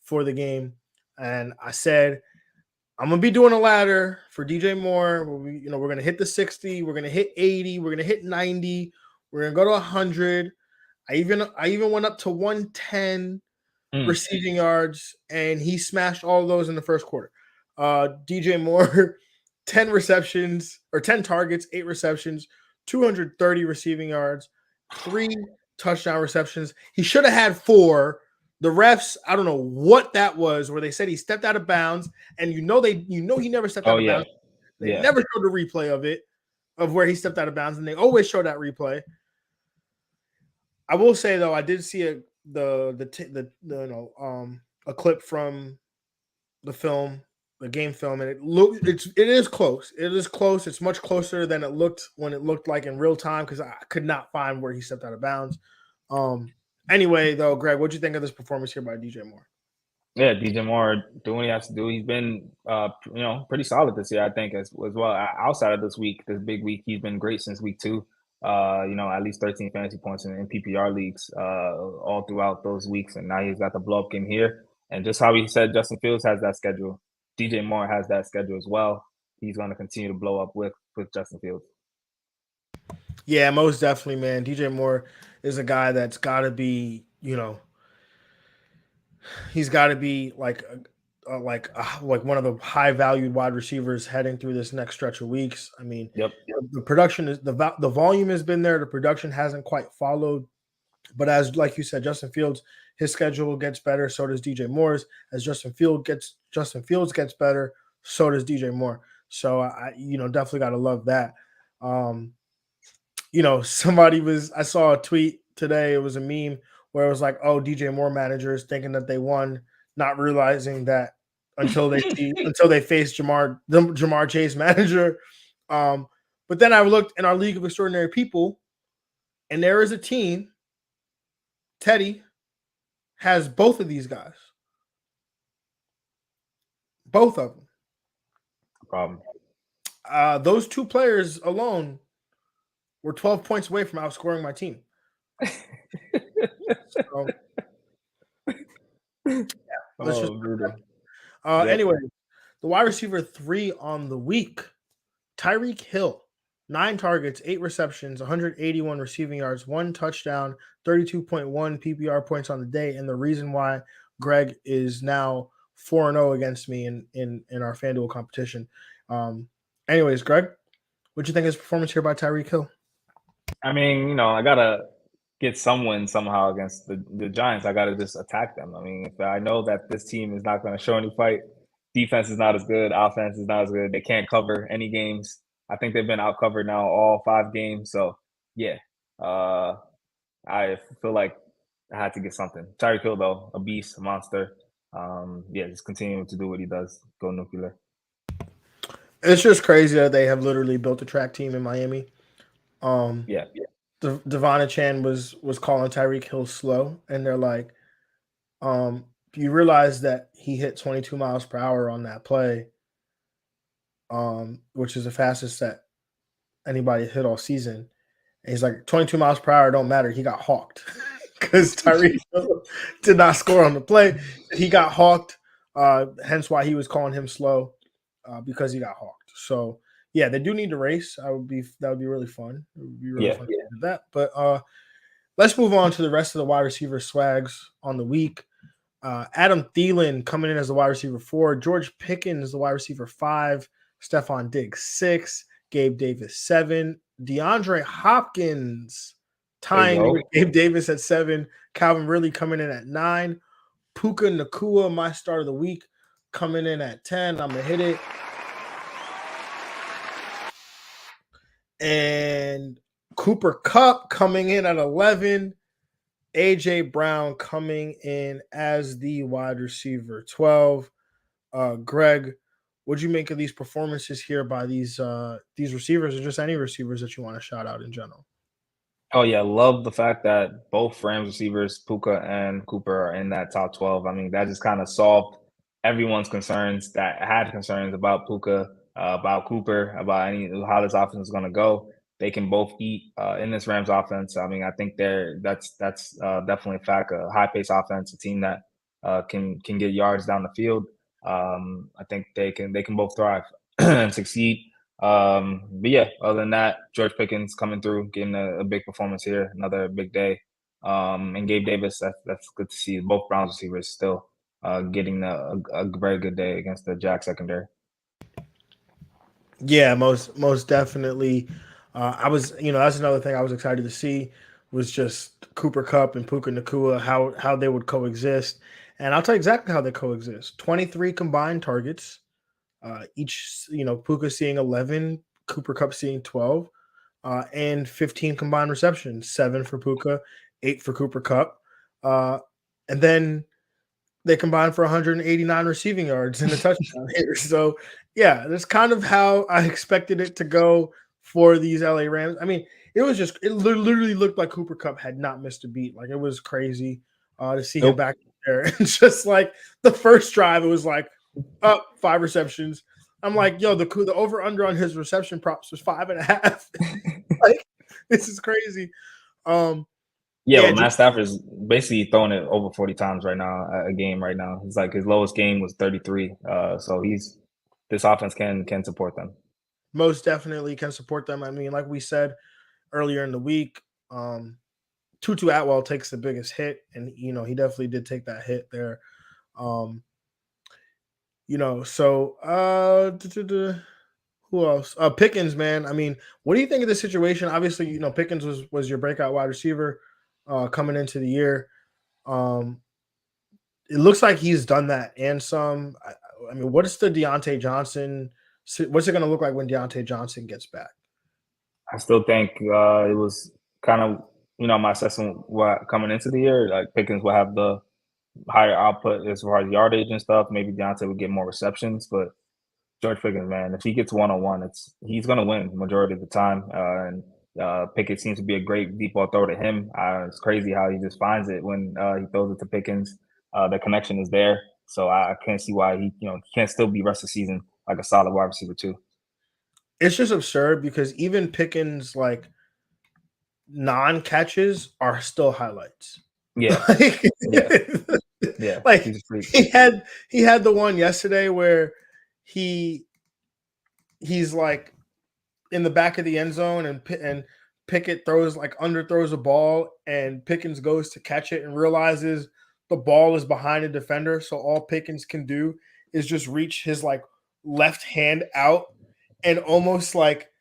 for the game. And I said, I'm gonna be doing a ladder for DJ Moore. We're gonna hit the 60, we're gonna hit 80, we're gonna hit 90, we're gonna go to 100. I even went up to 110 receiving yards, and he smashed all of those in the first quarter. DJ Moore, 10 receptions or 10 targets, 8 receptions, 230 receiving yards, 3 touchdown receptions. He should have had 4. The refs, I don't know what that was, where they said he stepped out of bounds, and he never stepped out of bounds. They never showed a replay of it, of where he stepped out of bounds, and they always show that replay. I will say though, I did see a clip from the film, the game film, and it is close. It is close. It's much closer than it looked when it looked like in real time because I could not find where he stepped out of bounds. Anyway, though, Greg, what'd you think of this performance here by DJ Moore? Yeah, DJ Moore doing what he has to do. He's been, pretty solid this year, I think, as well. Outside of this week, this big week, he's been great since week 2. At least 13 fantasy points in PPR leagues all throughout those weeks, and now he's got the blow up game here. And just how he said, Justin Fields has that schedule. DJ Moore has that schedule as well. He's going to continue to blow up with Justin Fields. Yeah, most definitely, man. DJ Moore is a guy that's got to be, he's got to be like one of the high valued wide receivers heading through this next stretch of weeks. I mean, Yep. the production is the volume has been there. The production hasn't quite followed, but as like you said, Justin Fields, his schedule gets better. So does DJ Moore's. As Justin Fields gets better, so does DJ Moore. So I definitely got to love that. I saw a tweet today. It was a meme where it was like, "Oh, DJ Moore managers thinking that they won, not realizing that until they face Jamar Chase manager." But then I looked in our League of Extraordinary People, and there is a team. Teddy has both of these guys, both of them. No problem. Those two players alone were 12 points away from outscoring my team. So, brutal. Anyway, the wide receiver 3 on the week, Tyreek Hill, 9 targets, 8 receptions, 181 receiving yards, 1 touchdown, 32.1 PPR points on the day. And the reason why Greg is now 4-0 against me in our FanDuel competition. Anyways, Greg, what do you think of his performance here by Tyreek Hill? I mean, I gotta get some win somehow against the Giants. I gotta just attack them. I mean, if I know that this team is not going to show any fight, defense is not as good, offense is not as good. They can't cover any games. I think they've been out covered now all 5 games. So yeah, I feel like I had to get something. Tyreek Hill though, a beast, a monster. Just continuing to do what he does. Go nuclear. It's just crazy that they have literally built a track team in Miami. Yeah. Devon Chan was calling Tyreek Hill slow, and they're like, you realize that he hit 22 miles per hour on that play, which is the fastest that anybody hit all season. And he's like, 22 miles per hour don't matter. He got hawked because Tyreek Hill did not score on the play. He got hawked, hence why he was calling him slow, because he got hawked. So yeah, they do need to race. That would be really fun. It would be really fun to do that. But let's move on to the rest of the wide receiver swags on the week. Adam Thielen coming in as the wide receiver 4. George Pickens, the wide receiver 5. Stephon Diggs 6. Gabe Davis 7. DeAndre Hopkins tying with Gabe Davis at 7. Calvin Ridley coming in at 9. Puka Nacua, my start of the week, coming in at 10. I'm going to hit it. And Cooper Kupp coming in at 11. AJ Brown coming in as the wide receiver 12. Greg, what'd you make of these performances here by these receivers, or just any receivers that you want to shout out in general? Oh yeah, love the fact that both Rams receivers, Puka and Cooper, are in that top 12. I mean, that just kind of solved everyone's concerns that had concerns about Puka, about Cooper, about how this offense is going to go. They can both eat in this Rams offense. I mean, I think that's definitely a fact. A high-paced offense, a team that can get yards down the field. I think they can both thrive and succeed. But yeah, other than that, George Pickens coming through, getting a big performance here, another big day. And Gabe Davis, that's good to see. Both Browns receivers still getting a very good day against the Jack secondary. Yeah, most definitely. I was, that's another thing I was excited to see was just Cooper Kupp and Puka Nacua, how they would coexist. And I'll tell you exactly how they coexist. 23 combined targets. Each, Puka seeing 11, Cooper Kupp seeing 12, and 15 combined receptions, 7 for Puka, 8 for Cooper Kupp. And then They combined for 189 receiving yards and a touchdown here. So, yeah, that's kind of how I expected it to go for these LA Rams. I mean, it literally looked like Cooper Kupp had not missed a beat. Like, it was crazy to see him Nope. back there. And just like the first drive, it was like, up 5 receptions. I'm like, yo, the over under on his reception props was 5.5. Like, this is crazy. Yeah, Yeah, but Matt Stafford's basically throwing it over 40 times right now a game right now. It's like his lowest game was 33. So this offense can support them. most definitely can support them. I mean, like we said earlier in the week, Tutu Atwell takes the biggest hit, and he definitely did take that hit there. Um, so who else? Pickens, man. I mean, what do you think of the situation? Obviously, Pickens was your breakout wide receiver coming into the year. Um, it looks like he's done that and some. I mean, what is the Deontay Johnson? What's it going to look like when Deontay Johnson gets back? I still think it was kind of my assessment coming into the year. Like Pickens will have the higher output as far as yardage and stuff. Maybe Deontay would get more receptions, but George Pickens, man, if he gets one-on-one, he's going to win the majority of the time. And Pickett seems to be a great deep ball throw to him. It's crazy how he just finds it when he throws it to Pickens. The connection is there, so I can't see why he can't still be rest of the season like a solid wide receiver too. It's just absurd because even Pickens like non-catches are still highlights. Yeah, Like, yeah, yeah. like He's a freak. he had the one yesterday where he's like in the back of the end zone and Pickett underthrows a ball and Pickens goes to catch it and realizes the ball is behind a defender, so all Pickens can do is just reach his like left hand out and almost like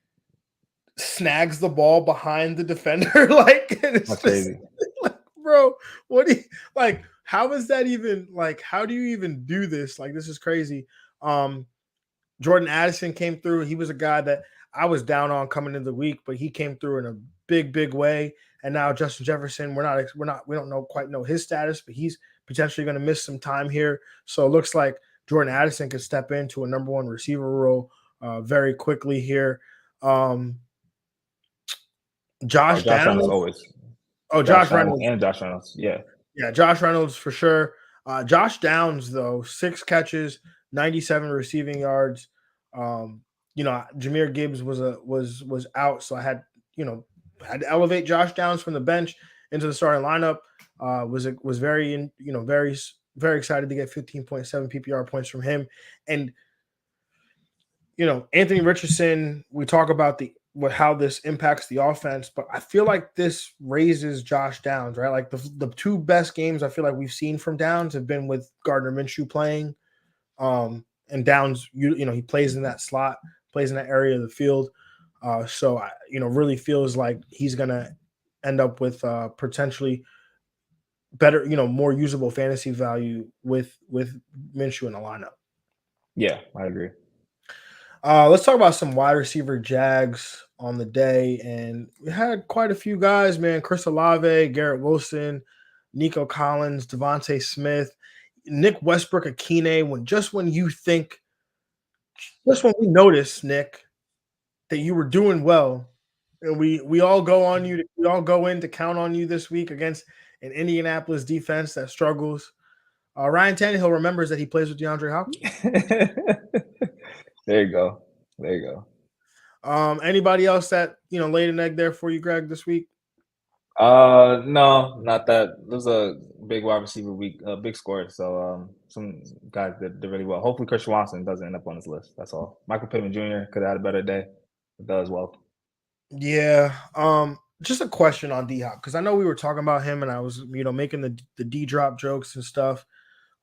snags the ball behind the defender. Like, and it's That's just crazy. like, bro, what do you like? How is that even like? How do you even do this? Like, this is crazy. Jordan Addison came through. He was a guy that I was down on coming into the week, but he came through in a big way. And now Justin Jefferson, we don't quite know his status, but he's potentially going to miss some time here. So it looks like Jordan Addison could step into a number one receiver role very quickly here. Oh, Josh Josh Reynolds Downs. always. Oh, Josh Josh Reynolds Reynolds. and Josh Reynolds. Yeah. Yeah, Josh Reynolds for sure. Josh Downs, though, 6 catches, 97 receiving yards. Jameer Gibbs was out, so I had to elevate Josh Downs from the bench into the starting lineup. Was very very excited to get 15.7 PPR points from him. And Anthony Richardson, we talk about how this impacts the offense, but I feel like this raises Josh Downs, right? Like the two best games I feel like we've seen from Downs have been with Gardner Minshew playing. And Downs, he plays in that slot, plays in that area of the field. So I, really feels like he's gonna end up with potentially better, more usable fantasy value with Minshew in the lineup. Yeah, I agree. Let's talk about some wide receiver Jags on the day, and we had quite a few guys, man. Chris Olave, Garrett Wilson, Nico Collins, Devontae Smith, Nick Westbrook-Akine. Just when we notice, Nick, that you were doing well, and we all go in to count on you this week against an Indianapolis defense that struggles. Ryan Tannehill remembers that he plays with DeAndre Hopkins. There you go. There you go. Anybody else that laid an egg there for you, Greg, this week? No, not that. It was a big wide receiver week, big score. So some guys did really well. Hopefully, Chris Watson doesn't end up on this list. That's all. Michael Pittman Jr. could have had a better day. It does well. Yeah. Just a question on D Hop, because I know we were talking about him and I was, making the D drop jokes and stuff.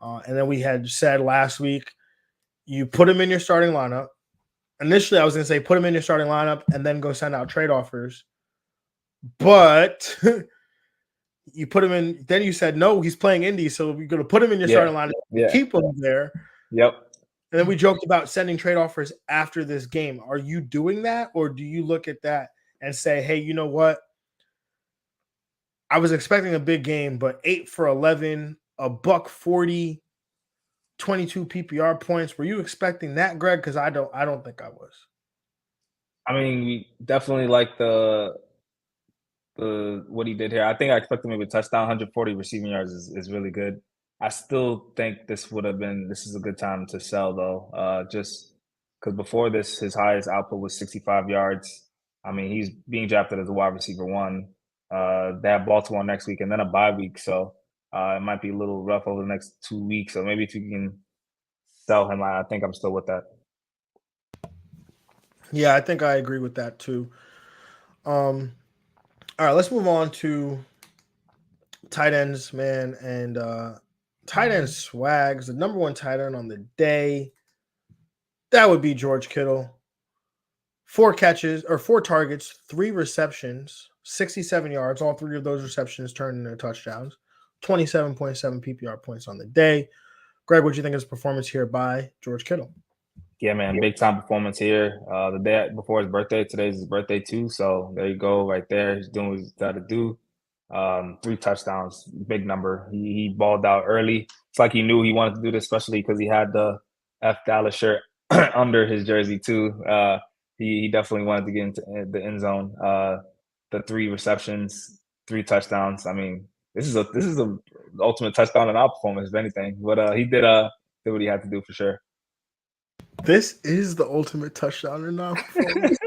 And then we had said last week, you put him in your starting lineup. Initially, I was going to say put him in your starting lineup and then go send out trade offers. But you put him in, then you said, no, he's playing Indy. So you're going to put him in your starting lineup, keep him there. Yep. And then we joked about sending trade offers after this game. Are you doing that? Or do you look at that and say, hey, you know what? I was expecting a big game, but 8 for 11, $140. 22 PPR points. Were you expecting that, Greg? Because I don't think I was. I mean, we definitely like the what he did here. I think I expected maybe a touchdown. 140 receiving yards is really good. I still think this is a good time to sell though. Just because before this, his highest output was 65 yards. I mean, he's being drafted as a wide receiver one. They have Baltimore next week and then a bye week, so it might be a little rough over the next 2 weeks. So maybe if you can sell him, I think I'm still with that. Yeah, I think I agree with that too. All right, let's move on to tight ends, man, and tight end Swags, the number one tight end on the day. That would be George Kittle. 4 targets, 3 receptions, 67 yards. All 3 of those receptions turned into touchdowns. 27.7 PPR points on the day. Greg, what do you think of his performance here by George Kittle? Yeah, man, big time performance here. The day before his birthday, today's his birthday too. So there you go, right there. He's doing what he's got to do. 3 touchdowns, big number. He balled out early. It's like he knew he wanted to do this, especially because he had the F Dallas shirt under his jersey too. He definitely wanted to get into the end zone. The 3 receptions, 3 touchdowns. I mean, this is a ultimate touchdown and out performance, if anything. But he did what he had to do for sure. This is the ultimate touchdown and not performance.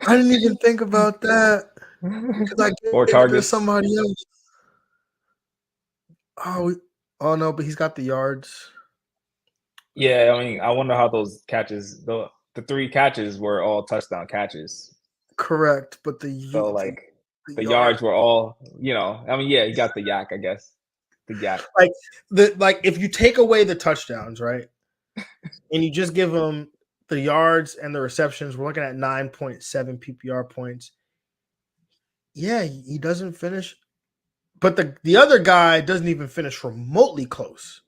I didn't even think about that because I gave 4 it to targets. somebody else. Oh no, but he's got the yards. Yeah, I mean, I wonder how those catches, the 3 catches were all touchdown catches. Correct, but So like the yards were all, I mean, yeah, he got the yak, I guess. The yak. Like if you take away the touchdowns, right? And you just give him the yards and the receptions, we're looking at 9.7 PPR points. Yeah, he doesn't finish, but the other guy doesn't even finish remotely close.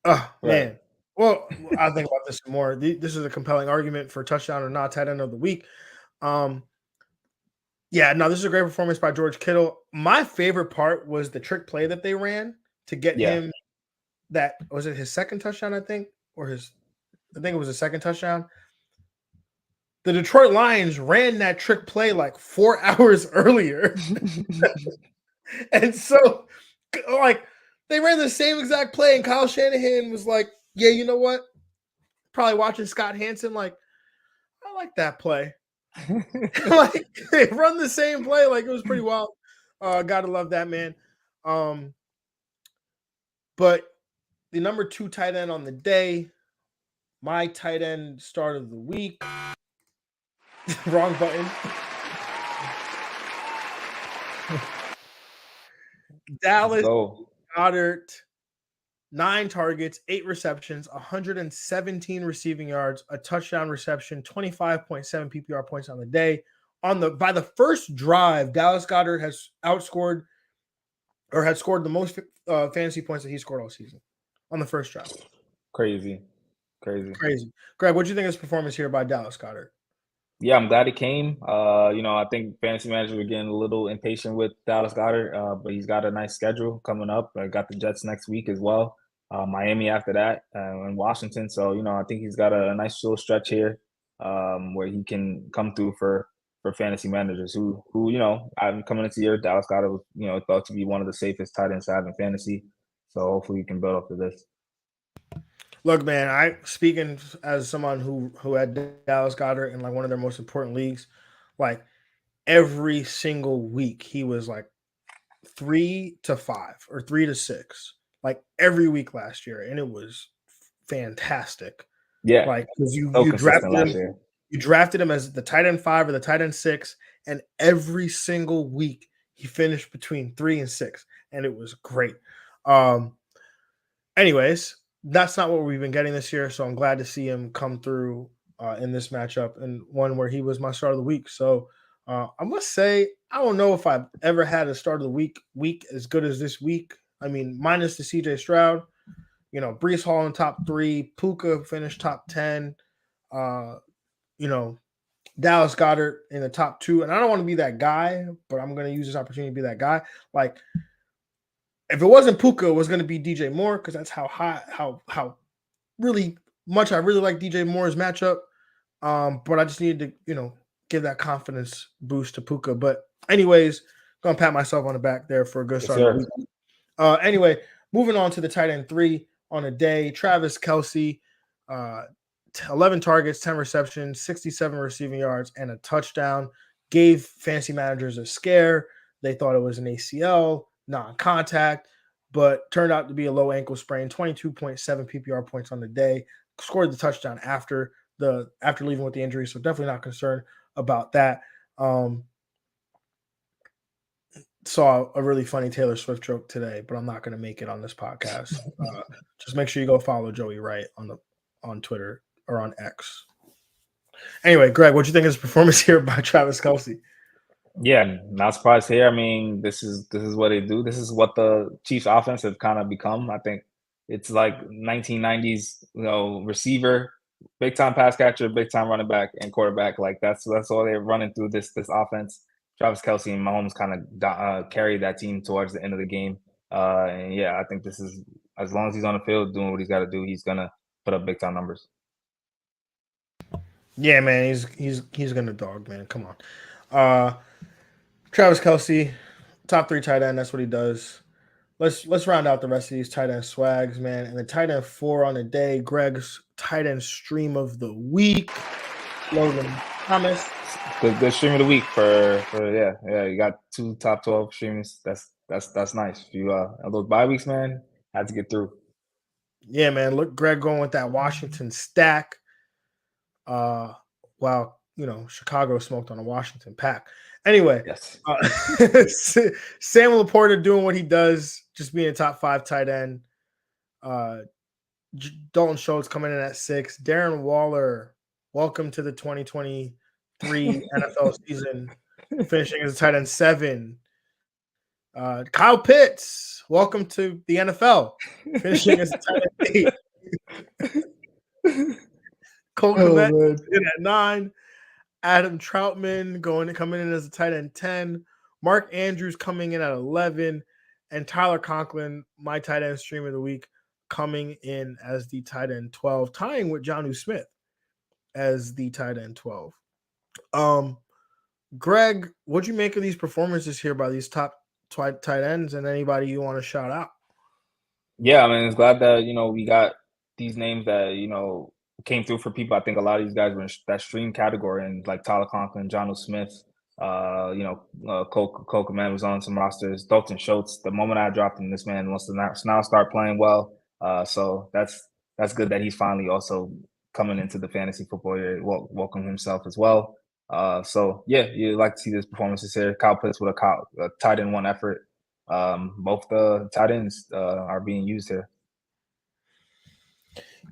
Oh, Right. man. Well, I'll think about this some more. This is a compelling argument for touchdown or not tight end of the week. Yeah, no, this is a great performance by George Kittle. My favorite part was the trick play that they ran to get him that was it his second touchdown, I think, I think it was his second touchdown. The Detroit Lions ran that trick play like 4 hours earlier. And so, like, they ran the same exact play, and Kyle Shanahan was like, yeah, you know what? Probably watching Scott Hanson, like, I like that play. Like, they run the same play. Like, it was pretty wild. Gotta love that, man. But the number 2 tight end on the day, my tight end start of the week. Wrong button. Dallas Goedert, 9 targets, 8 receptions, 117 receiving yards, a touchdown reception, 25.7 PPR points on the day. By the first drive, Dallas Goedert has outscored or had scored the most fantasy points that he scored all season on the first drive. Crazy. Greg, what do you think of this performance here by Dallas Goedert? Yeah, I'm glad he came. I think fantasy managers were getting a little impatient with Dallas Goedert, but he's got a nice schedule coming up. I got the Jets next week as well. Miami after that, and Washington. So, I think he's got a nice little stretch here where he can come through for fantasy managers who I'm coming into the year, Dallas Goedert was, thought to be one of the safest tight ends to have in fantasy. So hopefully you can build up to this. Look, man, I speaking as someone who had Dallas Goedert in like one of their most important leagues, like every single week he was like 3 to 5 or 3 to 6, like every week last year, and it was fantastic. Yeah, Like because so consistent last year. You drafted him as the tight end 5 or the tight end 6, and every single week he finished between 3 and 6, and it was great. Anyways, that's not what we've been getting this year, so I'm glad to see him come through in this matchup and one where he was my start of the week. So I must say, I don't know if I've ever had a start of the week as good as this week. I mean, minus the CJ Stroud, Breece Hall in top 3, Puka finished top 10, Dallas Goedert in the top 2. And I don't want to be that guy, but I'm going to use this opportunity to be that guy. Like, If it wasn't Puka, it was going to be DJ Moore because that's how really much I really like DJ Moore's matchup. But I just needed to, give that confidence boost to Puka. But anyways, gonna pat myself on the back there for a good Yes, start of the sir. week. Anyway, moving on to the tight end 3 on a day. Travis Kelce, 11 targets, 10 receptions, 67 receiving yards, and a touchdown. Gave fantasy managers a scare. They thought it was an ACL, non-contact, but turned out to be a low ankle sprain. 22.7 PPR points on the day. Scored the touchdown after leaving with the injury, so definitely not concerned about that. Saw a really funny Taylor Swift joke today, but I'm not going to make it on this podcast. Just make sure you go follow Joey Wright on Twitter or on X. Anyway, Greg, what do you think of his performance here by Travis Kelce? Yeah, not surprised here. I mean, this is what they do. This is what the Chiefs offense have kind of become. I think it's like 1990s, receiver, big time pass catcher, big time running back, and quarterback. Like that's all they're running through this offense. Travis Kelce and Mahomes kind of carried that team towards the end of the game. And yeah, I think this is, as long as he's on the field doing what he's got to do, he's gonna put up big time numbers. Yeah, man, he's gonna dog, man. Come on. Travis Kelce, top 3 tight end. That's what he does. Let's round out the rest of these tight end swags, man. And the tight end 4 on the day, Greg's tight end stream of the week, Logan Thomas. Good stream of the week for yeah. You got 2 top 12 streams. That's nice. If you those bye weeks, man, had to get through. Yeah, man. Look, Greg going with that Washington stack. While Chicago smoked on a Washington pack. Anyway, Yes. Sam Laporta doing what he does, just being a top 5 tight end. Dalton Schultz coming in at 6. Darren Waller, welcome to the 2023 NFL season, finishing as a tight end 7. Kyle Pitts, welcome to the NFL, finishing as a tight end 8. Cole Kmet in at 9. Adam Troutman coming in as a tight end 10. Mark Andrews coming in at 11. And Tyler Conklin, my tight end stream of the week, coming in as the tight end 12, tying with Jonnu Smith as the tight end 12. Greg, what'd you make of these performances here by these top tight ends, and anybody you want to shout out? Yeah, I mean, it's glad that we got these names that came through for people. I think a lot of these guys were in that stream category, and like Tyler Conklin, Jonnu Smith, Cole Kmet was on some rosters. Dalton Schultz. The moment I dropped him, this man wants to now start playing well. So that's good that he's finally also coming into the fantasy football year. Welcome himself as well. So yeah, you like to see these performances here. Kyle Pitts with a tight end 1 effort. Both the tight ends are being used here.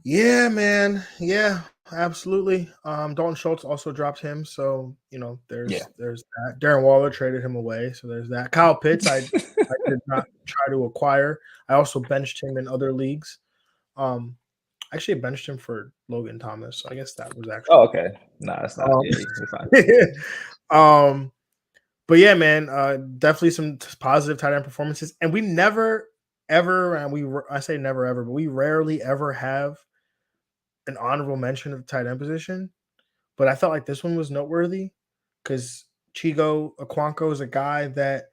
Yeah, man. Yeah, absolutely. Dalton Schultz also dropped him, so there's that. Darren Waller traded him away, so there's that. Kyle Pitts, I did not try to acquire. I also benched him in other leagues. Actually benched him for Logan Thomas. So I guess that was actually. Oh, okay. No, that's not. Yeah, you're fine. But yeah, man, definitely some positive tight end performances, and we never ever, and I say never ever, but we rarely ever have an honorable mention of the tight end position. But I felt like this one was noteworthy because Chigo Okonkwo is a guy that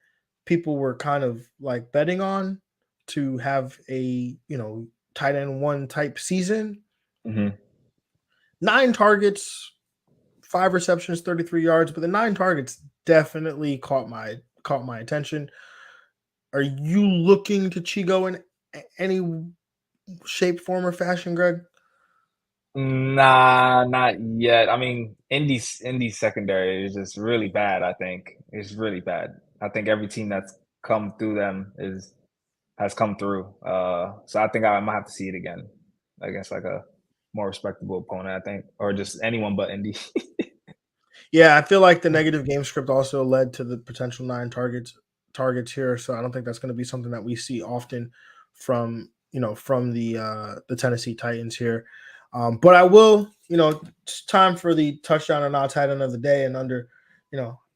people were kind of like betting on to have a tight end 1 type season. Mm-hmm. 9 targets, 5 receptions, 33 yards, but the 9 targets definitely caught my attention. Are you looking to Chigo in any shape, form, or fashion, Greg? Nah, not yet. I mean, Indy's secondary is just really bad. I think it's really bad. I think every team that's come through them has come through. So I think I might have to see it again against like a more respectable opponent. I think, or just anyone but Indy. Yeah, I feel like the negative game script also led to the potential 9 targets here. So I don't think that's going to be something that we see often from the Tennessee Titans here. But I will, it's time for the touchdown or not tight end of the day. And under,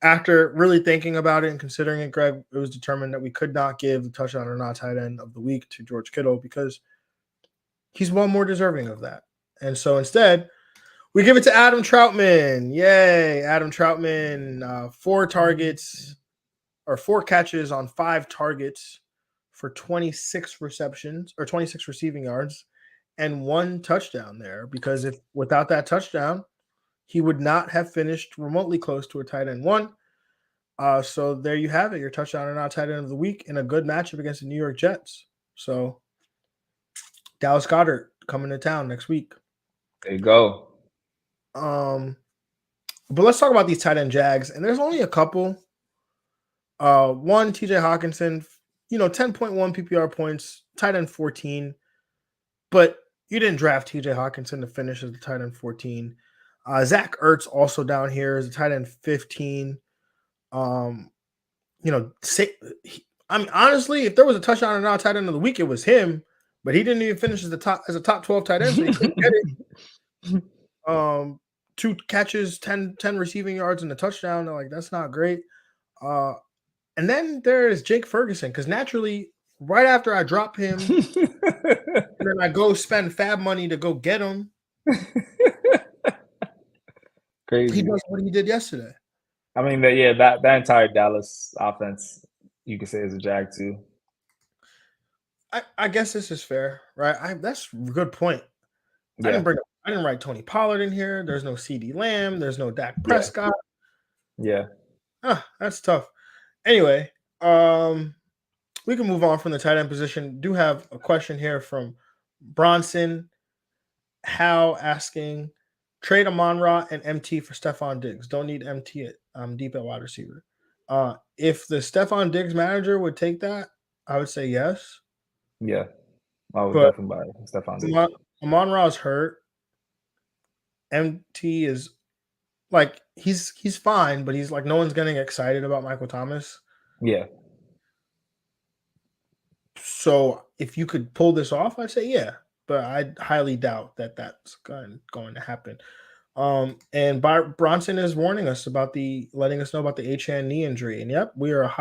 After really thinking about it and considering it, Greg, it was determined that we could not give the touchdown or not tight end of the week to George Kittle because he's well more deserving of that. And so instead, we give it to Adam Troutman. Yay, Adam Troutman, 4 targets or 4 catches on 5 targets for 26 receptions or 26 receiving yards and 1 touchdown there. Because if without that touchdown, he would not have finished remotely close to a tight end 1. So there you have it, your touchdown or not tight end of the week in a good matchup against the New York Jets. So Dallas Goedert coming to town next week. There you go. But let's talk about these tight end Jags, and there's only a couple. One, TJ Hawkinson, 10.1 PPR points, tight end 14, but you didn't draft TJ Hawkinson to finish as the tight end 14. Zach Ertz also down here as a tight end 15. I mean, honestly, if there was a touchdown or not tight end of the week, it was him, but he didn't even finish as a top 12 tight end, so he couldn't get it. 2 catches, 10 receiving yards, and a touchdown. Like, that's not great. And then there's Jake Ferguson, because naturally, right after I drop him, and then I go spend fab money to go get him, Crazy. he does what he did yesterday. I mean, that entire Dallas offense, you could say, is a Jag too. I guess this is fair, right? That's a good point. Yeah. I didn't write Tony Pollard in here. There's no CD Lamb. There's no Dak Prescott. Yeah. That's tough. Anyway, we can move on from the tight end position. Do have a question here from Bronson Howe asking, trade Amon-Ra and MT for Stephon Diggs. Don't need MT at deep at wide receiver. If the Stephon Diggs manager would take that, I would say yes. Yeah. I would definitely buy Stephon Diggs. Amon-Ra's hurt. MT is like he's fine, but he's like no one's getting excited about Michael Thomas. Yeah. So if you could pull this off, I'd say yeah, but I highly doubt that that's going to happen. And Bronson is warning us about letting us know about the Achane knee injury, and yep, we are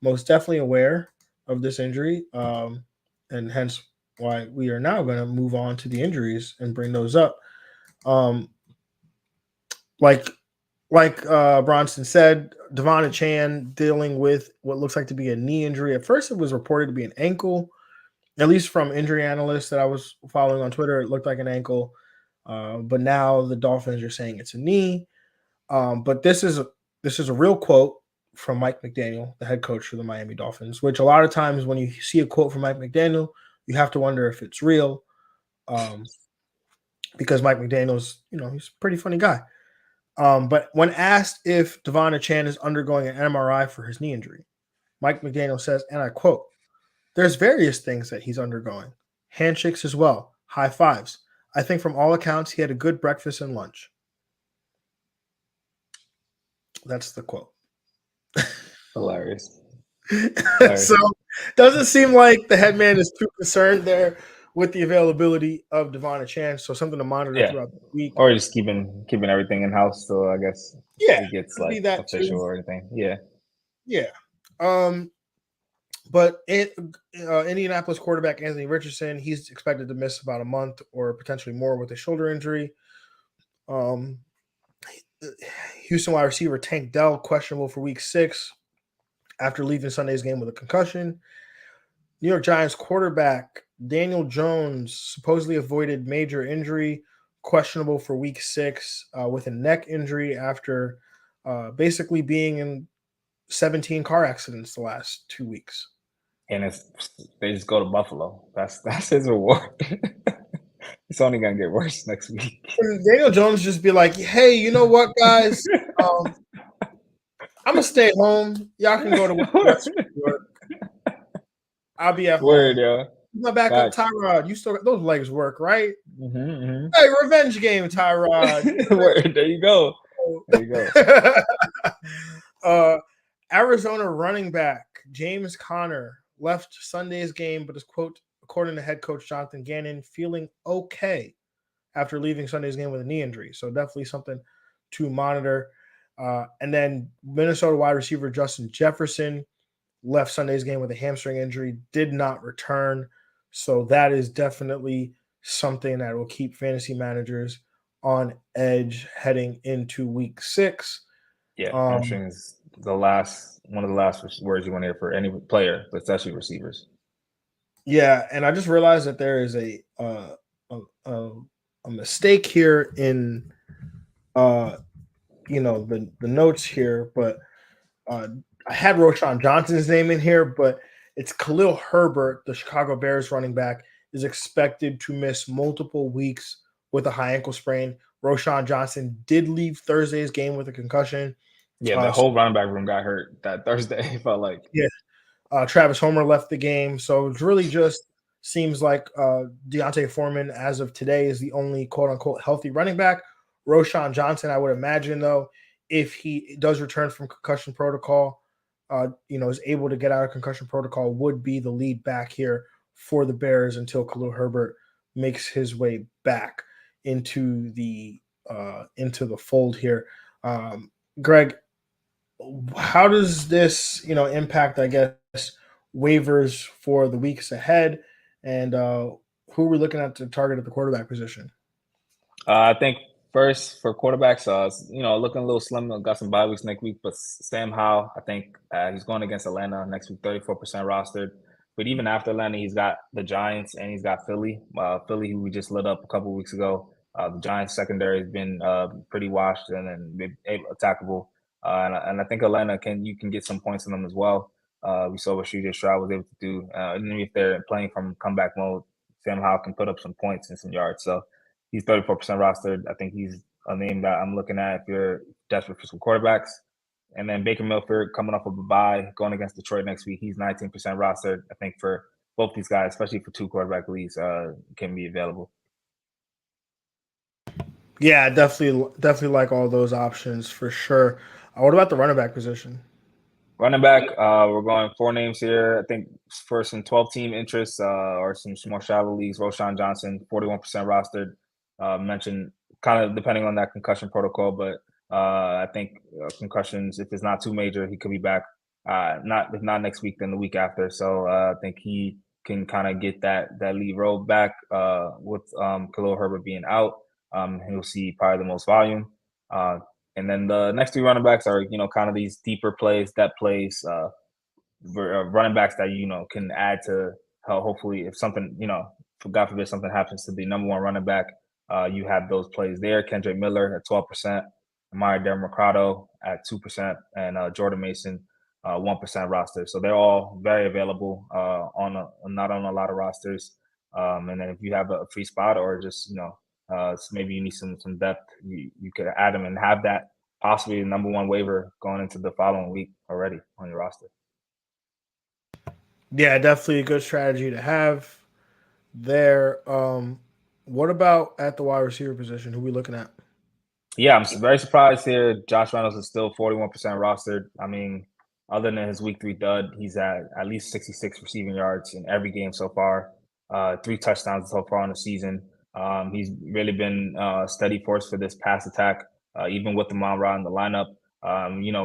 most definitely aware of this injury, and hence why we are now going to move on to the injuries and bring those up. Like Bronson said, Devon Achane dealing with what looks like to be a knee injury. At first, it was reported to be an ankle. At least from injury analysts that I was following on Twitter, it looked like an ankle. But now the Dolphins are saying it's a knee. But this is a real quote from Mike McDaniel, the head coach for the Miami Dolphins, which a lot of times when you see a quote from Mike McDaniel, you have to wonder if it's real. Because Mike McDaniel's, he's a pretty funny guy. But when asked if Devon Achane is undergoing an MRI for his knee injury, Mike McDaniel says, and I quote, "There's various things that he's undergoing. Handshakes as well. High fives. I think from all accounts, he had a good breakfast and lunch." That's the quote. Hilarious. So doesn't seem like the head man is too concerned there with the availability of Devon Achane. So something to monitor throughout the week. Or just keeping everything in house. So I guess it gets like official or anything. Yeah. Yeah. But Indianapolis quarterback Anthony Richardson, he's expected to miss about a month or potentially more with a shoulder injury. Houston wide receiver Tank Dell questionable for week 6 after leaving Sunday's game with a concussion. New York Giants quarterback Daniel Jones supposedly avoided major injury, questionable for week 6 with a neck injury after basically being in 17 car accidents the last 2 weeks. And they just go to Buffalo. That's his reward. It's only gonna get worse next week. And Daniel Jones just be like, "Hey, you know what, guys? I'm gonna stay home. Y'all can go to work. I'll be at home. Yo. My backup, Tyrod. You still got those legs work, right? Mm-hmm. Hey, revenge game, Tyrod. Word. There you go. There you go. Arizona running back James Conner left Sunday's game, but is, quote, according to head coach Jonathan Gannon, feeling okay after leaving Sunday's game with a knee injury. So definitely something to monitor. And then Minnesota wide receiver Justin Jefferson left Sunday's game with a hamstring injury, did not return. So that is definitely something that will keep fantasy managers on edge heading into week 6. Yeah, hamstring is one of the last words you want to hear for any player, but especially receivers. Yeah, and I just realized that there is a mistake here in the notes here, but I had Roshan Johnson's name in here, but it's Khalil Herbert, the Chicago Bears running back, is expected to miss multiple weeks with a high ankle sprain. Roshan Johnson did leave Thursday's game with a concussion. Yeah, the whole running back room got hurt that Thursday. It felt like Travis Homer left the game, so it really just seems like Deontay Foreman, as of today, is the only quote unquote healthy running back. Roshan Johnson, I would imagine, though, if he does return from concussion protocol, is able to get out of concussion protocol, would be the lead back here for the Bears until Khalil Herbert makes his way back into the fold here. Greg, how does this impact, I guess, waivers for the weeks ahead, and who are we looking at to target at the quarterback position? I think first for quarterbacks, looking a little slim. Got some bye weeks next week, but Sam Howell, I think he's going against Atlanta next week, 34% rostered. But even after Atlanta, he's got the Giants and he's got Philly. Philly, who we just lit up a couple of weeks ago. The Giants secondary has been pretty washed and attackable. And I think Atlanta you can get some points on them as well. We saw what CJ Stroud was able to do. Even if they're playing from comeback mode, Sam Howell can put up some points and some yards. So he's 34% rostered. I think he's a name that I'm looking at if you're desperate for some quarterbacks. And then Baker Mayfield coming off of a bye, going against Detroit next week. He's 19% rostered. I think for both these guys, especially for 2 quarterback leagues, can be available. Yeah, definitely like all those options for sure. What about the running back position? Running back, we're going 4 names here. I think for some 12-team interests or some more shallow leagues, Roshan Johnson, 41% rostered. Mentioned kind of depending on that concussion protocol, but I think concussions, if it's not too major, he could be back. If not next week, then the week after. So I think he can kind of get that lead role back with Khalil Herbert being out. He'll see probably the most volume. And then the next 3 running backs are, kind of these deeper plays, depth plays, running backs that, can add to hopefully if something, God forbid something happens to the number 1 running back, you have those plays there. Kendrick Miller at 12%, Amari Mercado at 2%, and Jordan Mason 1% roster. So they're all very available not on a lot of rosters. And then if you have a free spot or just, so maybe you need some depth, you could add them and have that possibly the number 1 waiver going into the following week already on your roster. Yeah, definitely a good strategy to have there. What about at the wide receiver position? Who are we looking at? Yeah, I'm very surprised here. Josh Reynolds is still 41% rostered. I mean, other than his week 3 dud, he's at least 66 receiving yards in every game so far. 3 touchdowns so far in the season. He's really been a steady force for this pass attack, even with the Monra in the lineup.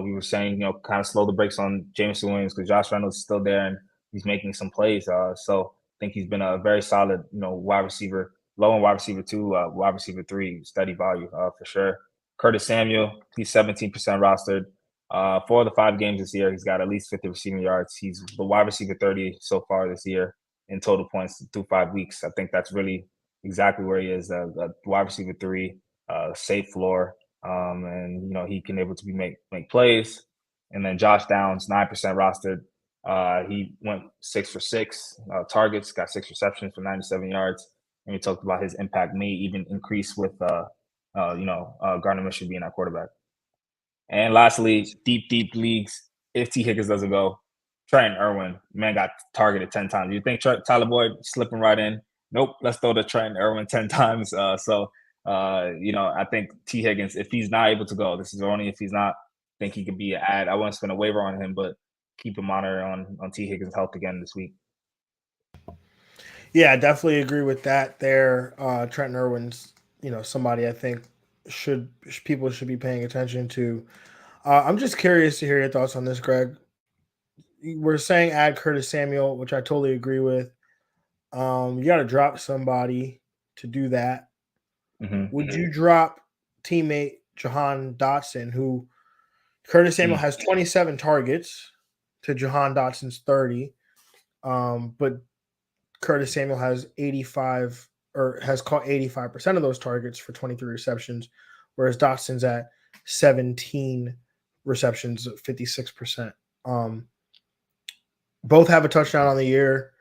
We were saying, kind of slow the brakes on Jameson Williams because Josh Reynolds is still there and he's making some plays. So I think he's been a very solid, wide receiver, low on wide receiver 2, wide receiver 3, steady value for sure. Curtis Samuel, he's 17% rostered. 4 of the 5 games this year, he's got at least 50 receiving yards. He's the wide receiver 30 so far this year in total points through 5 weeks. I think that's really exactly where he is, wide receiver 3, safe floor, and he can able to make plays. And then Josh Downs, 9% rostered. He went 6 for 6 targets, got 6 receptions for 97 yards. And we talked about his impact may even increase with Gardner Minshew being our quarterback. And lastly, deep leagues, if T. Higgins doesn't go, Trent Irwin, man, got targeted 10 times. You think Tyler Boyd slipping right in? Nope, let's throw to Trent Irwin 10 times. I think T. Higgins, if he's not able to go, this is only if he's not, I think he could be an ad. I wouldn't spend a waiver on him, but keep a monitor on T. Higgins' health again this week. Yeah, I definitely agree with that there. Trent Irwin's, somebody I think people should be paying attention to. I'm just curious to hear your thoughts on this, Greg. We're saying add Curtis Samuel, which I totally agree with. You got to drop somebody to do that. Would you drop teammate Jahan Dotson, who Curtis Samuel has 27 targets to Jahan Dotson's 30, but Curtis Samuel has 85 or has caught 85% of those targets for 23 receptions, whereas Dotson's at 17 receptions, 56%. Both have a touchdown on the year.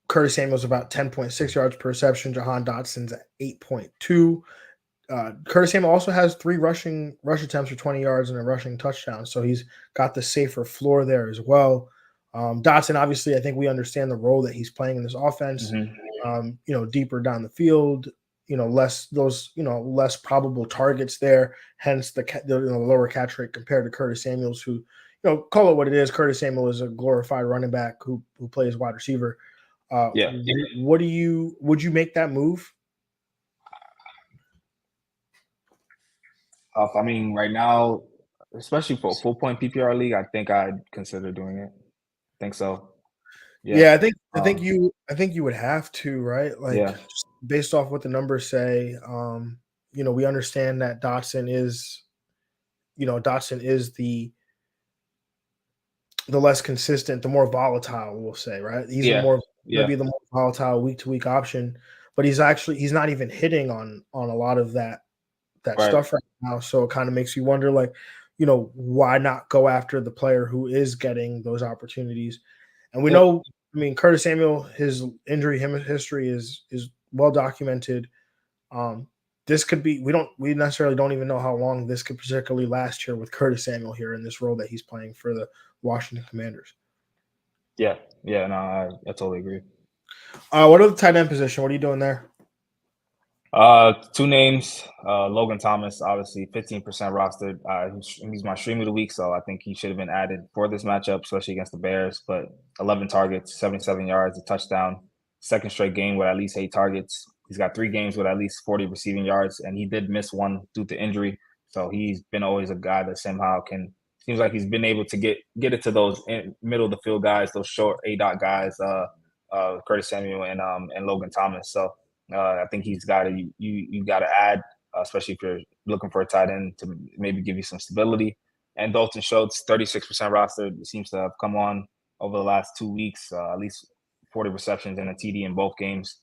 Curtis Samuel's about 10.6 yards per reception. Jahan Dotson's at 8.2. Curtis Samuel also has 3 rush attempts for 20 yards and a rushing touchdown, so he's got the safer floor there as well. Dotson, obviously, I think we understand the role that he's playing in this offense. Deeper down the field, less probable targets there. Hence the lower catch rate compared to Curtis Samuel's, who, call it what it is. Curtis Samuel is a glorified running back who plays wide receiver. Would you make that move? I mean, right now, especially for a full point PPR league, I think I'd consider doing it. I think so. Yeah, I think you would have to, right? Like, Yeah. just based off what the numbers say, we understand that Dotson is the less consistent, the more volatile, we'll say, right? He's going to be the more volatile week to week option, but he's not even hitting on a lot of that stuff right now. So it kind of makes you wonder, like, why not go after the player who is getting those opportunities? And we know, I mean, Curtis Samuel, his injury history is well documented. This could be, we necessarily don't even know how long this could particularly last here with Curtis Samuel here in this role that he's playing for the Washington Commanders. Yeah, no, I totally agree. What are the tight end position? What are you doing there? 2 names. Logan Thomas, obviously 15% rostered. He's my stream of the week, so I think he should have been added for this matchup, especially against the Bears. But 11 targets, 77 yards, a touchdown. Second straight game with at least 8 targets. He's got 3 games with at least 40 receiving yards, and he did miss one due to injury. So he's been always a guy that somehow seems like he's been able to get it to those middle of the field guys, those short A-dot guys, Curtis Samuel and Logan Thomas. So I think he's got to you got to add, especially if you're looking for a tight end to maybe give you some stability. And Dalton Schultz, 36% rostered, seems to have come on over the last 2 weeks, at least 40 receptions and a TD in both games.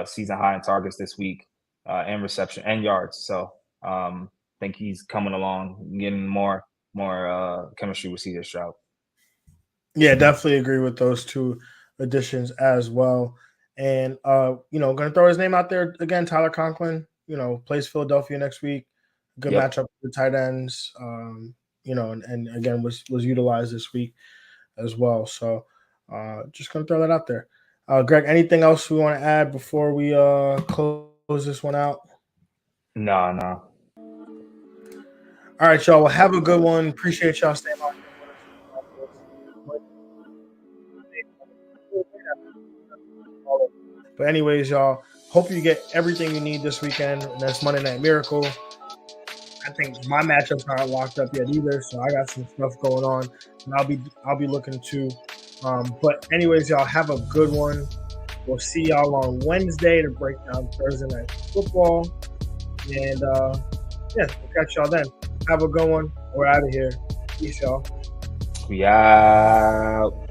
Season high in targets this week, and reception and yards. So I think he's coming along, getting more chemistry with CJ Stroud. Yeah, definitely agree with those 2 additions as well. And going to throw his name out there again. Tyler Conklin, plays Philadelphia next week. Good matchup for the tight ends. And again was utilized this week as well. So just going to throw that out there. Greg, anything else we want to add before we close this one out? No. All right, y'all. Well, have a good one. Appreciate y'all staying on. But anyways, y'all, hope you get everything you need this weekend. And that's Monday Night Miracle. I think my matchup's not locked up yet either, so I got some stuff going on, and I'll be looking too. But anyways, y'all, have a good one. We'll see y'all on Wednesday to break down Thursday Night Football, and we'll catch y'all then. Have a good one. We're out of here. Peace, y'all. We out.